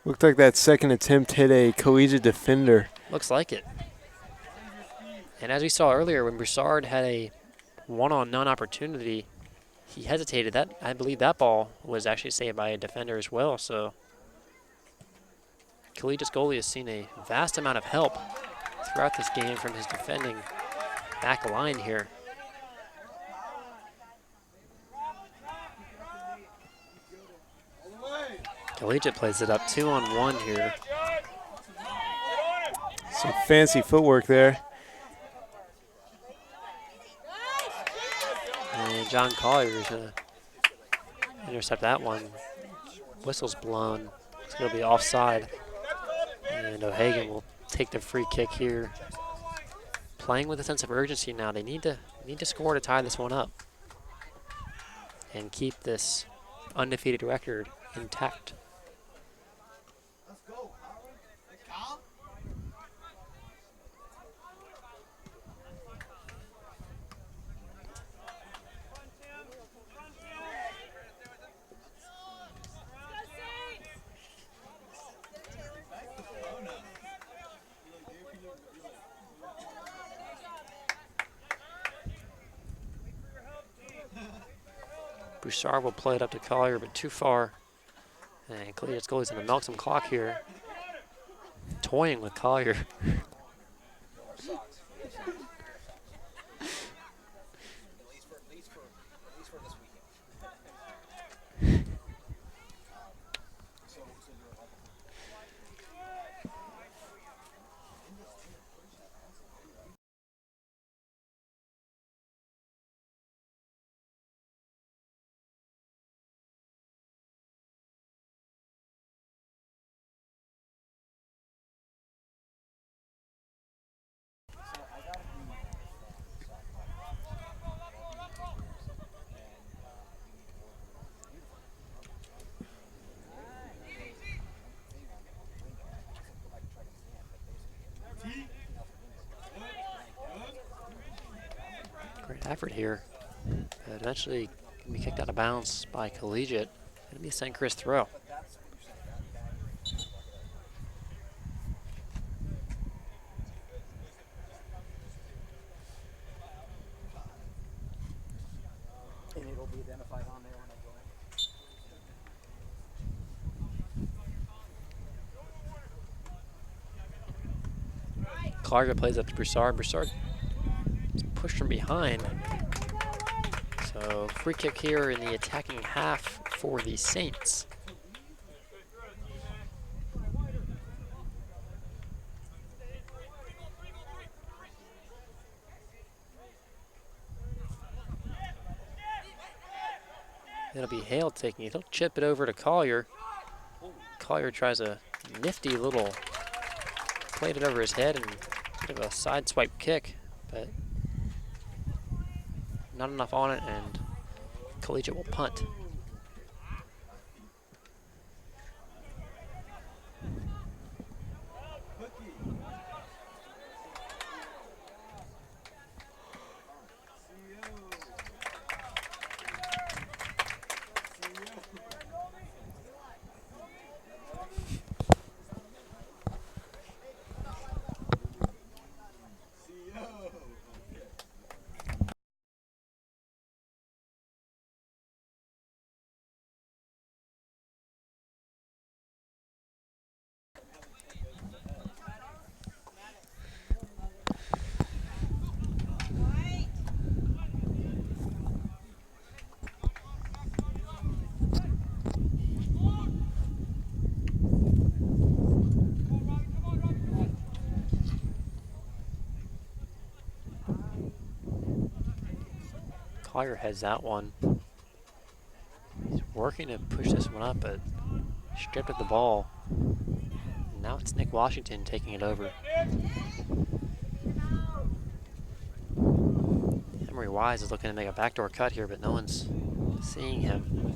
Looked like that second attempt hit a Collegiate defender. Looks like it. And as we saw earlier, when Broussard had a one-on-none opportunity, he hesitated. That I believe that ball was actually saved by a defender as well. So Collegiate's goalie has seen a vast amount of help throughout this game from his defending back line here. Collegiate plays it up 2-on-1 here. Some fancy footwork there. And John Collier is going to intercept that one. Whistle's blown. It's going to be offside. And O'Hagan will take the free kick here. Playing with a sense of urgency now. They need to score to tie this one up and keep this undefeated record intact. Broussard will play it up to Collier, but too far. And Collegiate's goalie's going to milk some clock here. Toying with Collier. Great effort here. But eventually can be kicked out of bounds by Collegiate. It'll be a St. Chris throw. Collegiate plays up to Broussard. Broussard is pushed from behind. So free kick here in the attacking half for the Saints. It'll be Hale taking it. He'll chip it over to Collier. Collier tries a nifty little, played it over his head and bit of a side swipe kick, but not enough on it, and Collegiate will punt. Collier heads that one. He's working to push this one up, but stripped of the ball. Now it's Nick Washington taking it over. Emery Wise is looking to make a backdoor cut here, but no one's seeing him.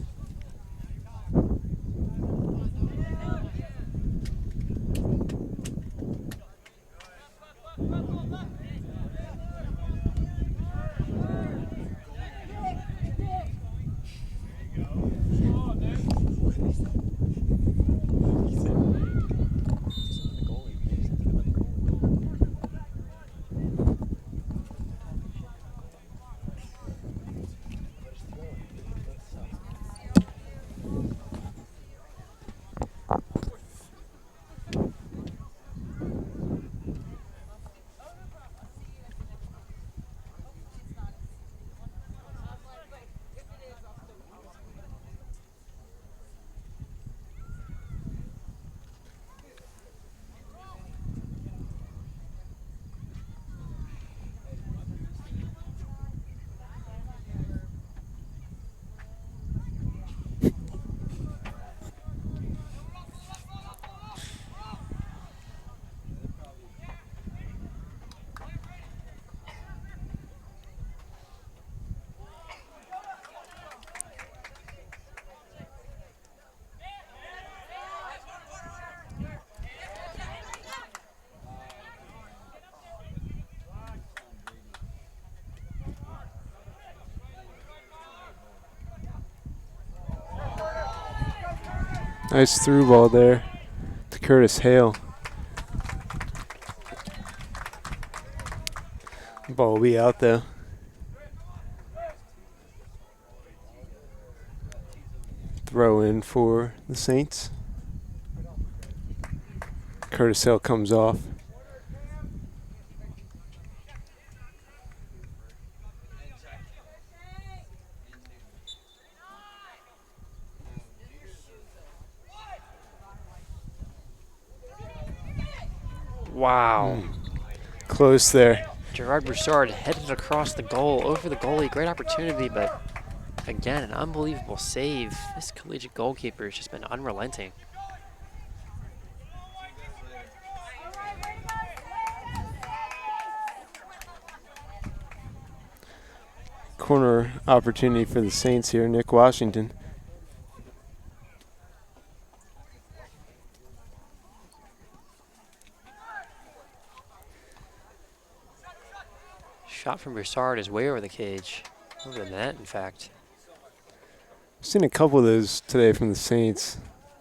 Nice through ball there to Curtis Hale. Ball will be out though. Throw in for the Saints. Curtis Hale comes off. Wow. Close there. Gerard Broussard headed across the goal, over the goalie. Great opportunity, but again, an unbelievable save. This Collegiate goalkeeper has just been unrelenting. Corner opportunity for the Saints here, Nick Washington. Shot from Broussard is way over the cage. Over the net, in fact. I've seen a couple of those today from the Saints.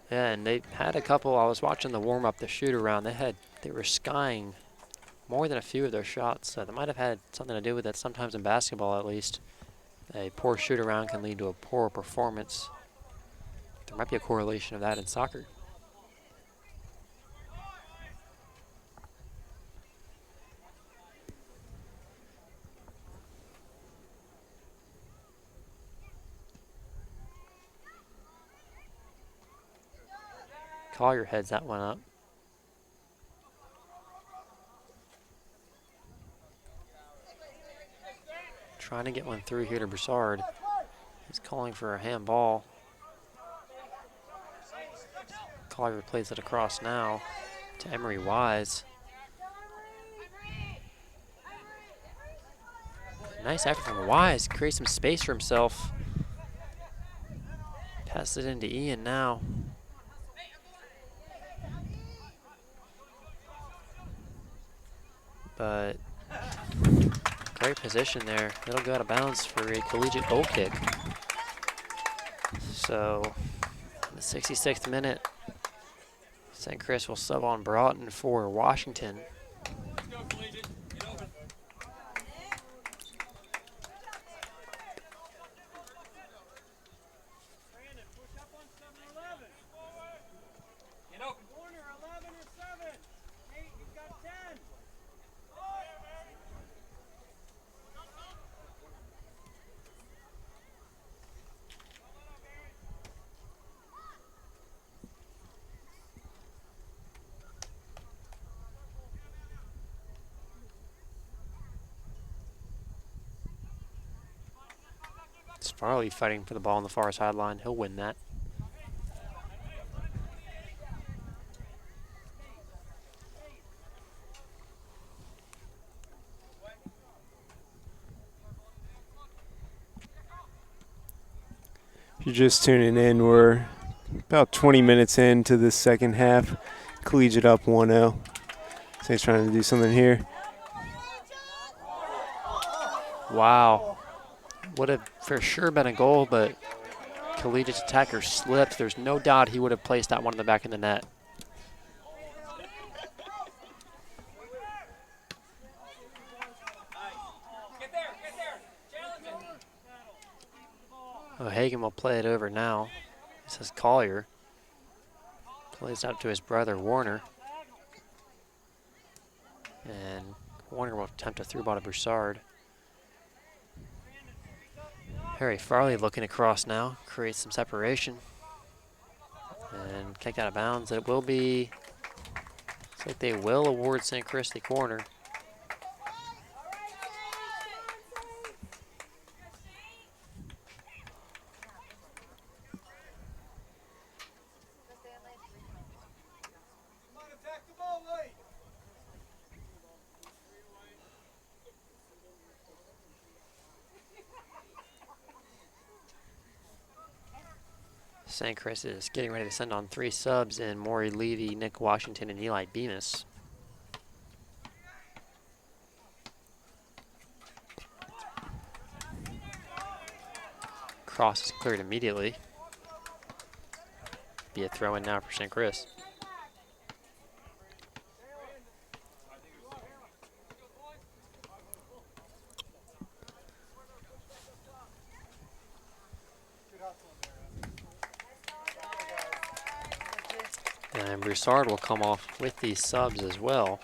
Yeah, and they had a couple. I was watching the warm-up, the shoot-around. They were skying more than a few of their shots. So that might have had something to do with it. Sometimes in basketball, at least, a poor shoot-around can lead to a poor performance. There might be a correlation of that in soccer. Collier heads that one up. Trying to get one through here to Broussard. He's calling for a handball. Collier plays it across now to Emery Wise. Nice effort from Wise. Creates some space for himself. Pass it into Ian now. But great position there. It'll go out of bounds for a Collegiate goal kick. So, in the 66th minute, St. Chris will sub on Broughton for Washington. It's Farley fighting for the ball on the far sideline. He'll win that. If you're just tuning in, we're about 20 minutes into the second half. Collegiate up 1-0. Saints trying to do something here. Wow. Would have for sure been a goal, but Collegiate's attacker slipped. There's no doubt he would have placed that one in the back of the net. O'Hagan will play it over now. This is Collier. Plays out to his brother, Warner. And Warner will attempt a through ball to Broussard. Harry Farley looking across now, creates some separation. And kicked out of bounds. It will be, looks like they will award St. Chris the corner. St. Chris is getting ready to send on 3 subs in Maury Levy, Nick Washington, and Eli Bemis. Cross is cleared immediately. Be a throw in now for St. Chris. And Broussard will come off with these subs as well.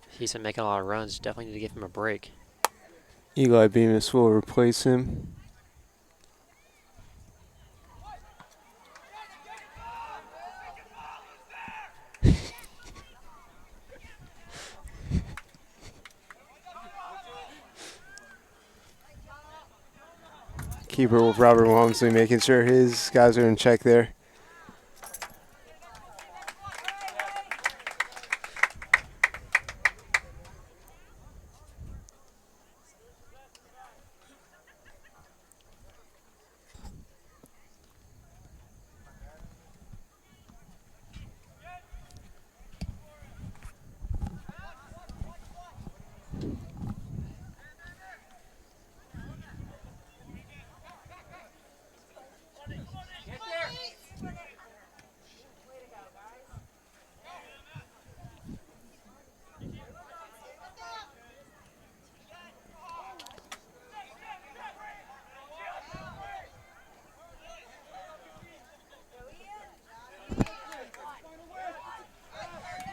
He's been making a lot of runs. Definitely need to give him a break. Eli Bemis will replace him. Keeper with Robert Walmsley making sure his guys are in check there.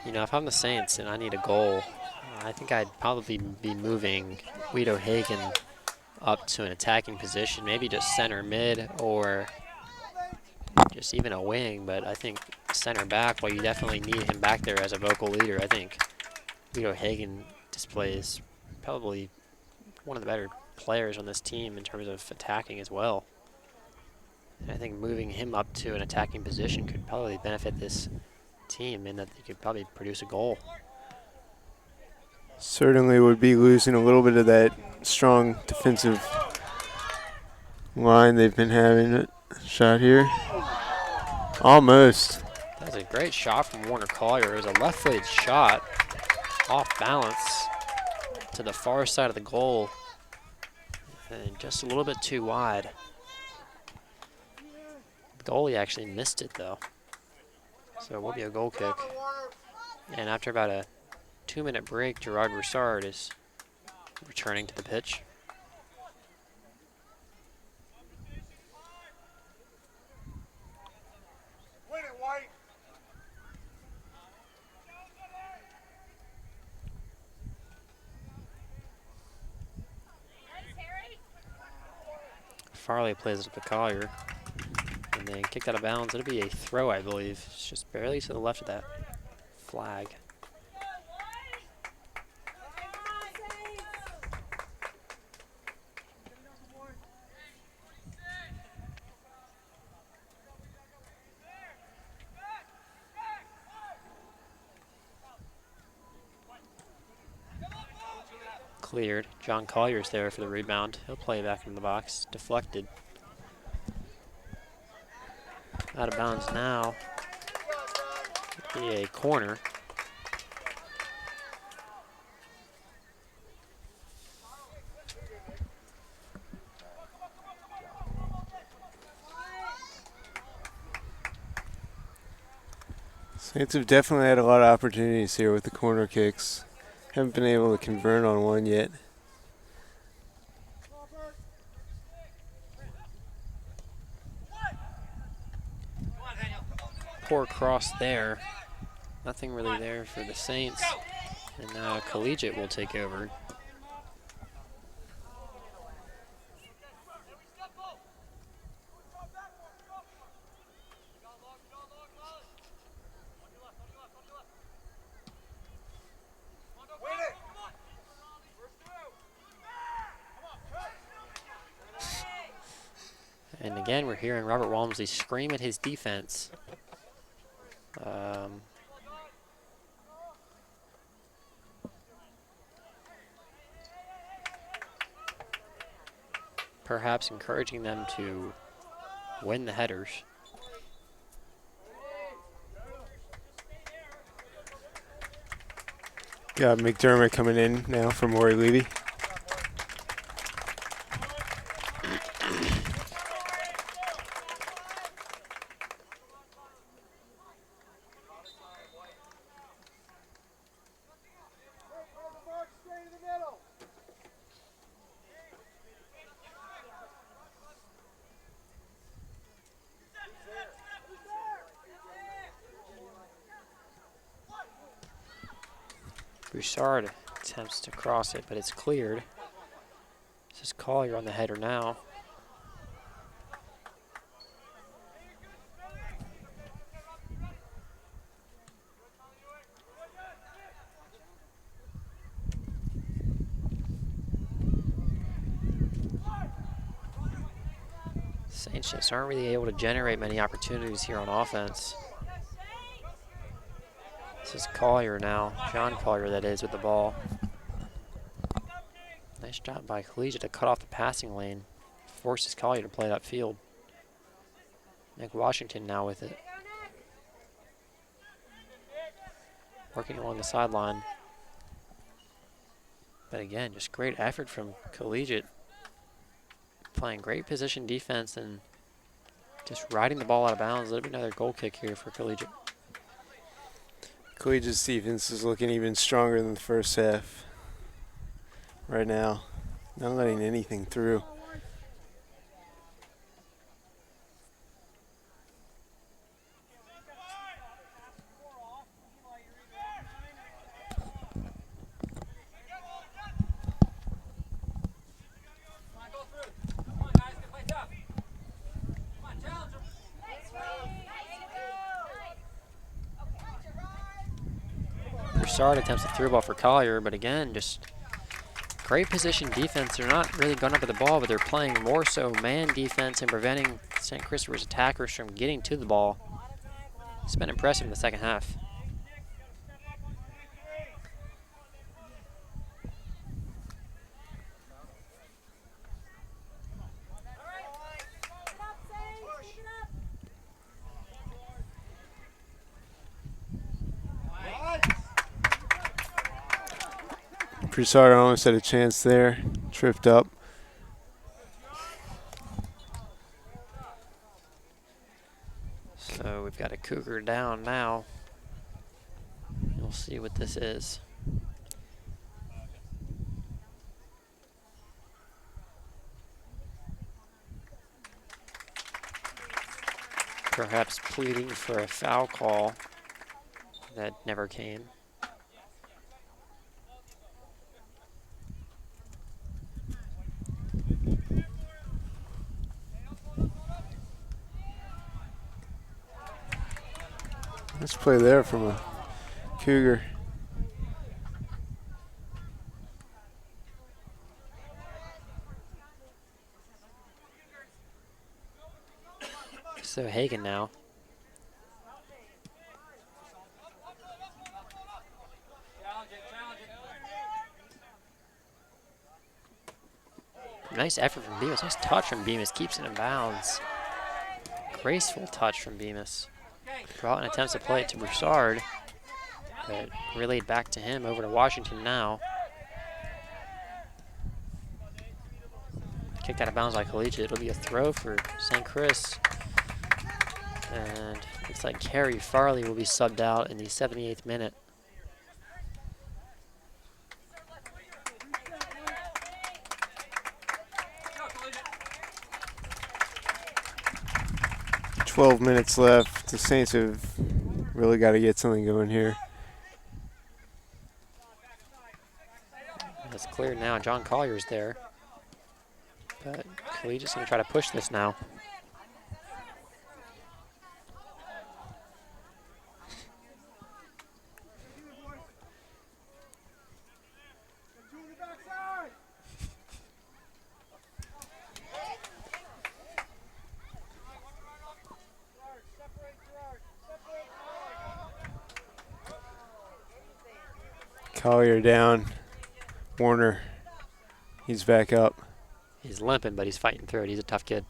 You know, if I'm the Saints and I need a goal, I think I'd probably be moving Weed O'Hagan up to an attacking position, maybe just center mid or just even a wing, but I think center back, while you definitely need him back there as a vocal leader, I think Vito Hagen displays probably one of the better players on this team in terms of attacking as well. And I think moving him up to an attacking position could probably benefit this team in that they could probably produce a goal. Certainly would be losing a little bit of that strong defensive line they've been having. Shot here. Almost. That was a great shot from Warner Collier. It was a left-footed shot off balance to the far side of the goal and just a little bit too wide. The goalie actually missed it though. So it will be a goal kick. And after about a 2-minute break, Gerard Broussard is returning to the pitch. Farley plays it to Collier, and then kicked out of bounds. It'll be a throw, I believe. It's just barely to the left of that flag. Cleared. John Collier's there for the rebound. He'll play it back into the box. Deflected. Out of bounds now. It'll be a corner. Saints have definitely had a lot of opportunities here with the corner kicks. Haven't been able to convert on one yet. Poor cross there. Nothing really there for the Saints. And now Collegiate will take over. And again, we're hearing Robert Walmsley scream at his defense. Perhaps encouraging them to win the headers. Got McDermott coming in now for Maury Levy. Broussard attempts to cross it, but it's cleared. This is Collier on the header now. Saints just aren't really able to generate many opportunities here on offense. This is Collier now, John Collier that is, with the ball. Nice job by Collegiate to cut off the passing lane. Forces Collier to play it upfield. Nick Washington now with it. Working along the sideline. But again, just great effort from Collegiate. Playing great position defense and just riding the ball out of bounds. That'll be another goal kick here for Collegiate. Collegiate's defense is looking even stronger than the first half right now. Not letting anything through. Broussard attempts a through ball for Collier, but again, just great position defense. They're not really going after the ball, but they're playing more so man defense and preventing St. Christopher's attackers from getting to the ball. It's been impressive in the second half. Broussard almost had a chance there, tripped up. So we've got a Cougar down now. We'll see what this is. Perhaps pleading for a foul call that never came. Nice play there from a Cougar. So Hagen now. Nice effort from Bemis. Nice touch from Bemis. Keeps it in bounds. Graceful touch from Bemis. Broughton attempts to play it to Broussard, but relayed back to him. Over to Washington now. Kicked out of bounds by Collegiate. It'll be a throw for St. Chris. And looks like Kerry Farley will be subbed out in the 78th minute. "12 minutes left. The Saints have really got to get something going here." It's clear now. John Collier's there. But Collegiate's going to try to push this now. Collier down. Warner, he's back up. He's limping, but he's fighting through it. He's a tough kid.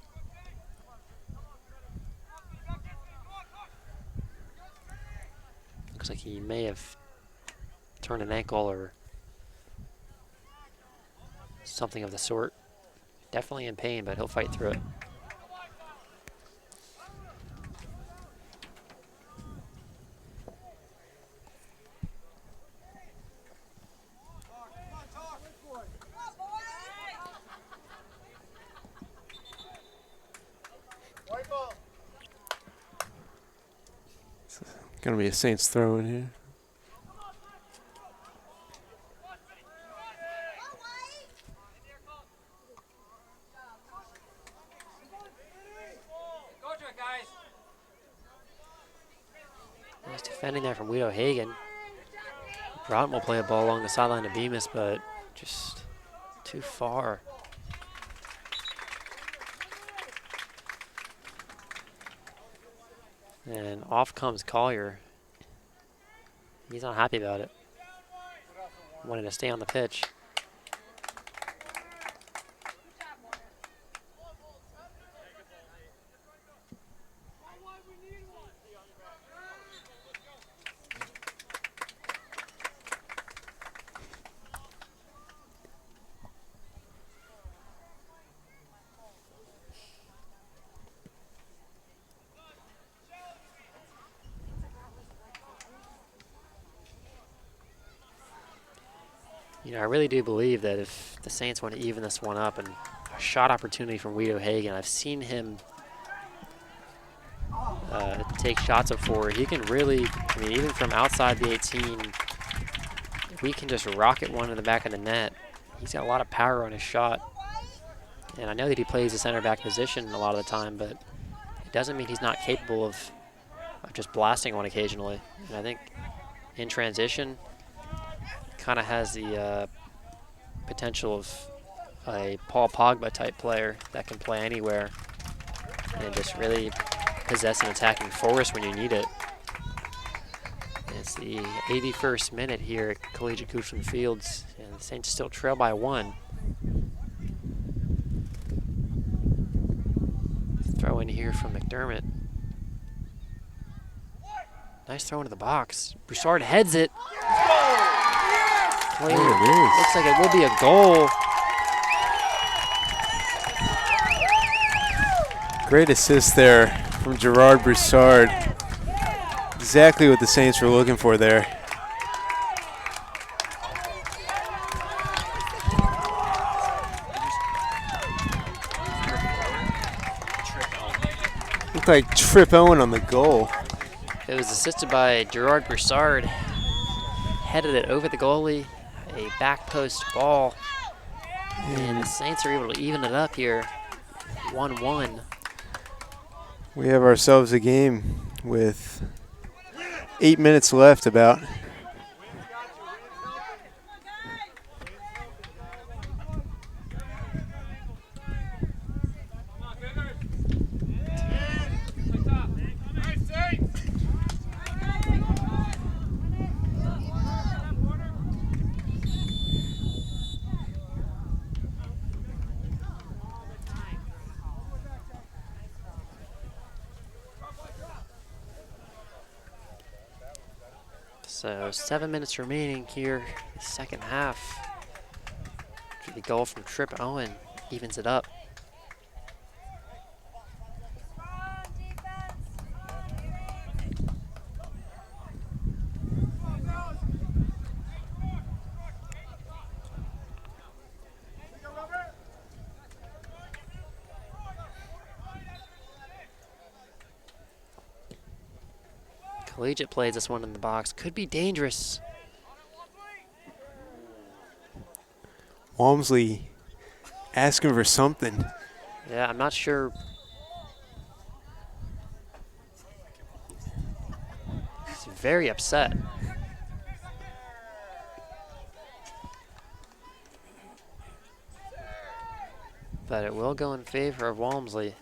Looks like he may have turned an ankle or something of the sort. Definitely in pain, but he'll fight through it. Gonna be a Saints throw in here. Nice defending there from Guido Hagen. Broughton will play a ball along the sideline to Bemis, but just too far. And off comes Collier. He's not happy about it. Wanted to stay on the pitch. You know, I really do believe that if the Saints want to even this one up, and a shot opportunity from Guido Hagen, I've seen him take shots before. He can really, I mean, even from outside the 18, if we can just rocket one in the back of the net, he's got a lot of power on his shot. And I know that he plays the center back position a lot of the time, but it doesn't mean he's not capable of just blasting one occasionally. And I think in transition, kind of has the potential of a Paul Pogba type player that can play anywhere and just really possess an attacking force when you need it. It's the 81st minute here at Collegiate Goochland Fields, and the Saints still trail by 1. Throw in here from McDermott. Nice throw into the box. Broussard heads it. Play, looks like it will be a goal. Great assist there from Gerard Broussard. Exactly what the Saints were looking for there. Looked like Trip Owen on the goal. It was assisted by Gerard Broussard. Headed it over the goalie. A back post ball. And the Saints are able to even it up here. 1-1. We have ourselves a game with 8 minutes left about. So 7 minutes remaining here, second half. The goal from Trip Owen evens it up. Collegiate plays this one in the box. Could be dangerous. Walmsley asking for something. Yeah, I'm not sure. He's very upset. But it will go in favor of Walmsley.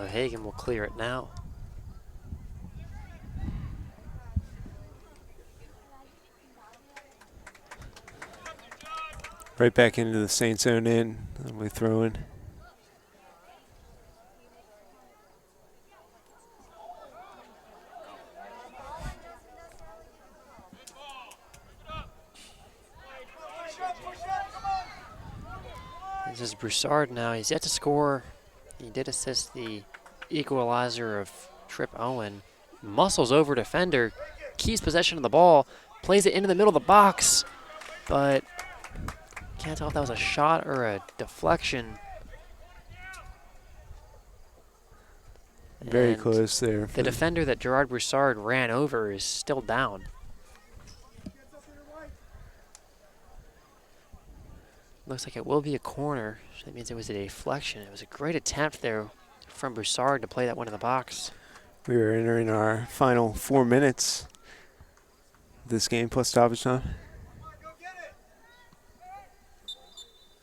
Hagen will clear it now. Right back into the Saints zone in. We throw in. This is Broussard now. He's yet to score. He did assist the equalizer of Trip Owen. Muscles over defender, keeps possession of the ball, plays it into the middle of the box, but can't tell if that was a shot or a deflection. Very And close there. the defender that Gerard Broussard ran over is still down. Looks like it will be a corner. So that means it was a deflection. It was a great attempt there from Broussard to play that one in the box. We are entering our final 4 minutes of this game plus stoppage time.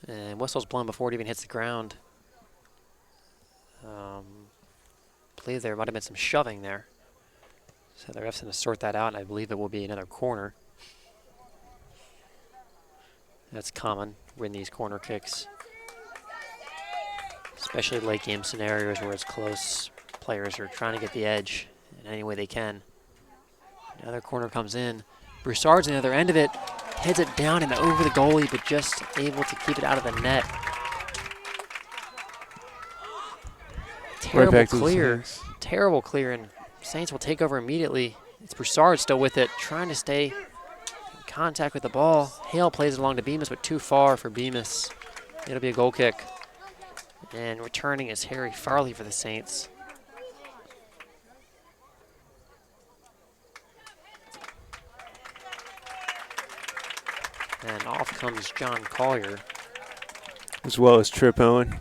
And whistle's blown before it even hits the ground. I believe there might have been some shoving there. So the ref's going to sort that out, and I believe it will be another corner. That's common in these corner kicks, especially late game scenarios where it's close. Players are trying to get the edge in any way they can. Another corner comes in. Broussard's on the other end of it, heads it down and over the goalie, but just able to keep it out of the net. Terrible clear, terrible clear, and Saints will take over immediately. It's Broussard still with it, trying to stay in contact with the ball. Hale plays it along to Bemis, but too far for Bemis. It'll be a goal kick. And returning is Harry Farley for the Saints. And off comes John Collier. As well as Trip Owen.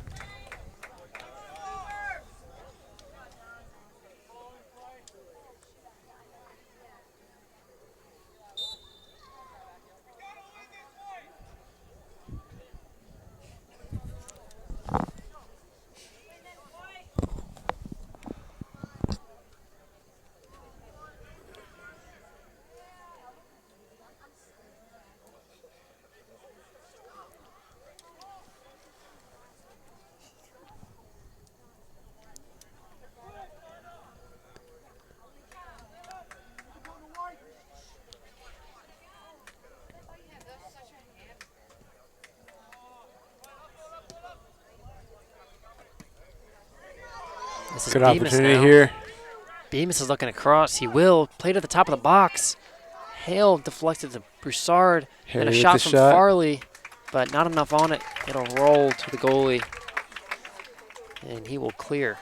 This is Good Bemis opportunity now. here. Bemis is looking across. He will. Played at the top of the box. Hale deflected to Broussard. And a shot from Farley, but not enough on it. It'll roll to the goalie. And he will clear.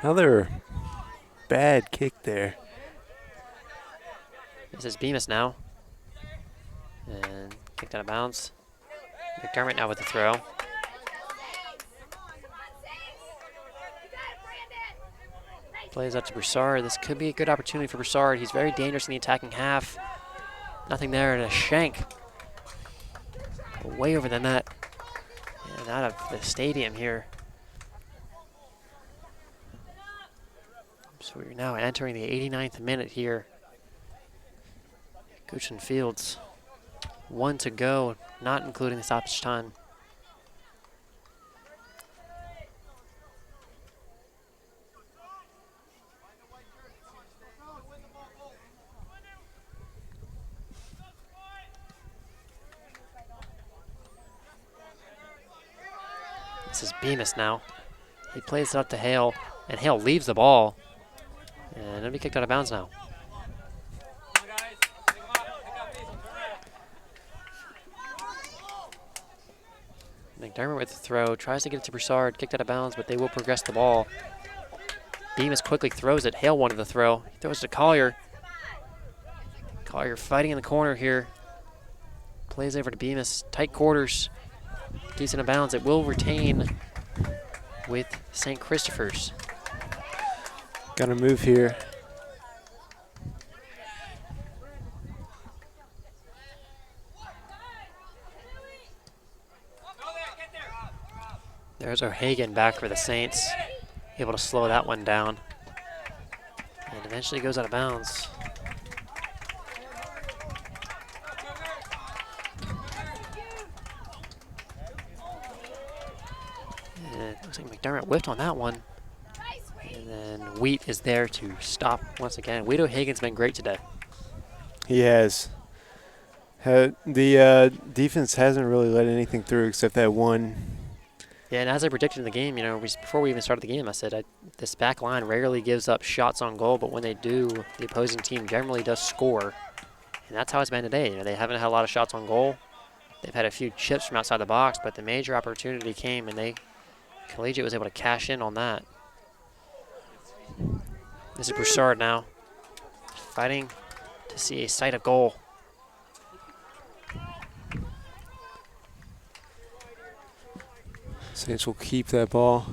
Another bad kick there. This is Bemis now. And kicked out of bounds. McDermott now with the throw. Plays out to Broussard. This could be a good opportunity for Broussard. He's very dangerous in the attacking half. Nothing there, and a shank. Way over the net. And out of the stadium here. So we're now entering the 89th minute here. Goochen Fields. 1 to go, not including the stoppage time. This is Bemis now. He plays it up to Hale, and Hale leaves the ball. And it'll be kicked out of bounds now. McDermott with the throw, tries to get it to Broussard, kicked out of bounds, but they will progress the ball. Bemis quickly throws it. Hale wanted the throw. He throws it to Collier. Collier fighting in the corner here. Plays over to Bemis. Tight quarters. Keeps it in bounds. It will retain with St. Christopher's. Got to move here. There's O'Hagan back for the Saints. Able to slow that one down. And eventually goes out of bounds. And it looks like McDermott whiffed on that one. And then Wheat is there to stop once again. Wheat O'Hagan's been great today. He has. The defense hasn't really let anything through except that one. Yeah, and as I predicted in the game, before we even started the game, I said this back line rarely gives up shots on goal, but when they do, the opposing team generally does score. And that's how it's been today. They haven't had a lot of shots on goal. They've had a few chips from outside the box, but the major opportunity came, and Collegiate was able to cash in on that. This is Broussard now, fighting to see a sight of goal. Saints will keep that ball.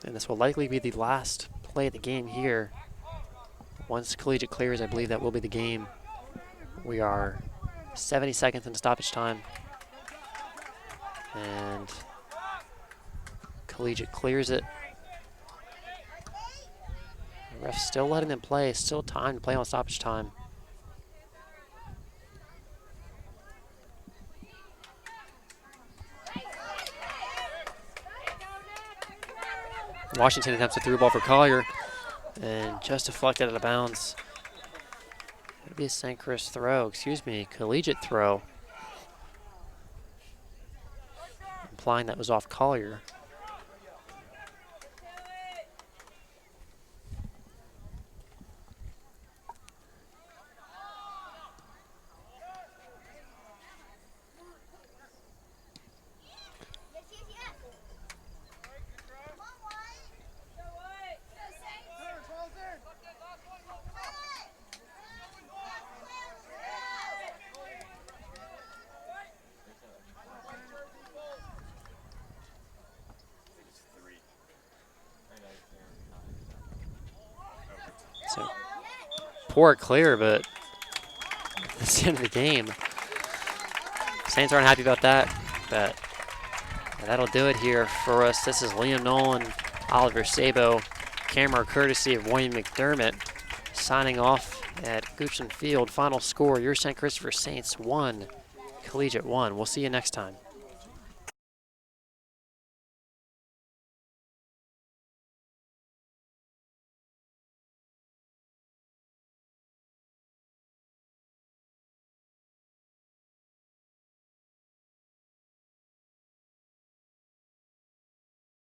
And this will likely be the last play of the game here. Once Collegiate clears, I believe that will be the game. We are 70 seconds into stoppage time. And Collegiate clears it. The ref's still letting them play. Still time to play on stoppage time. Washington attempts a through ball for Collier. And just deflected out of bounds. It'll be a St. Chris throw. Excuse me, Collegiate throw. Implying that was off Collier. So poor clear, but that's the end of the game. Saints aren't happy about that, but that'll do it here for us. This is Liam Nolan, Oliver Sabo, camera courtesy of Wayne McDermott, signing off at Goochland Field. Final score, your St. Christopher Saints 1, Collegiate 1. We'll see you next time.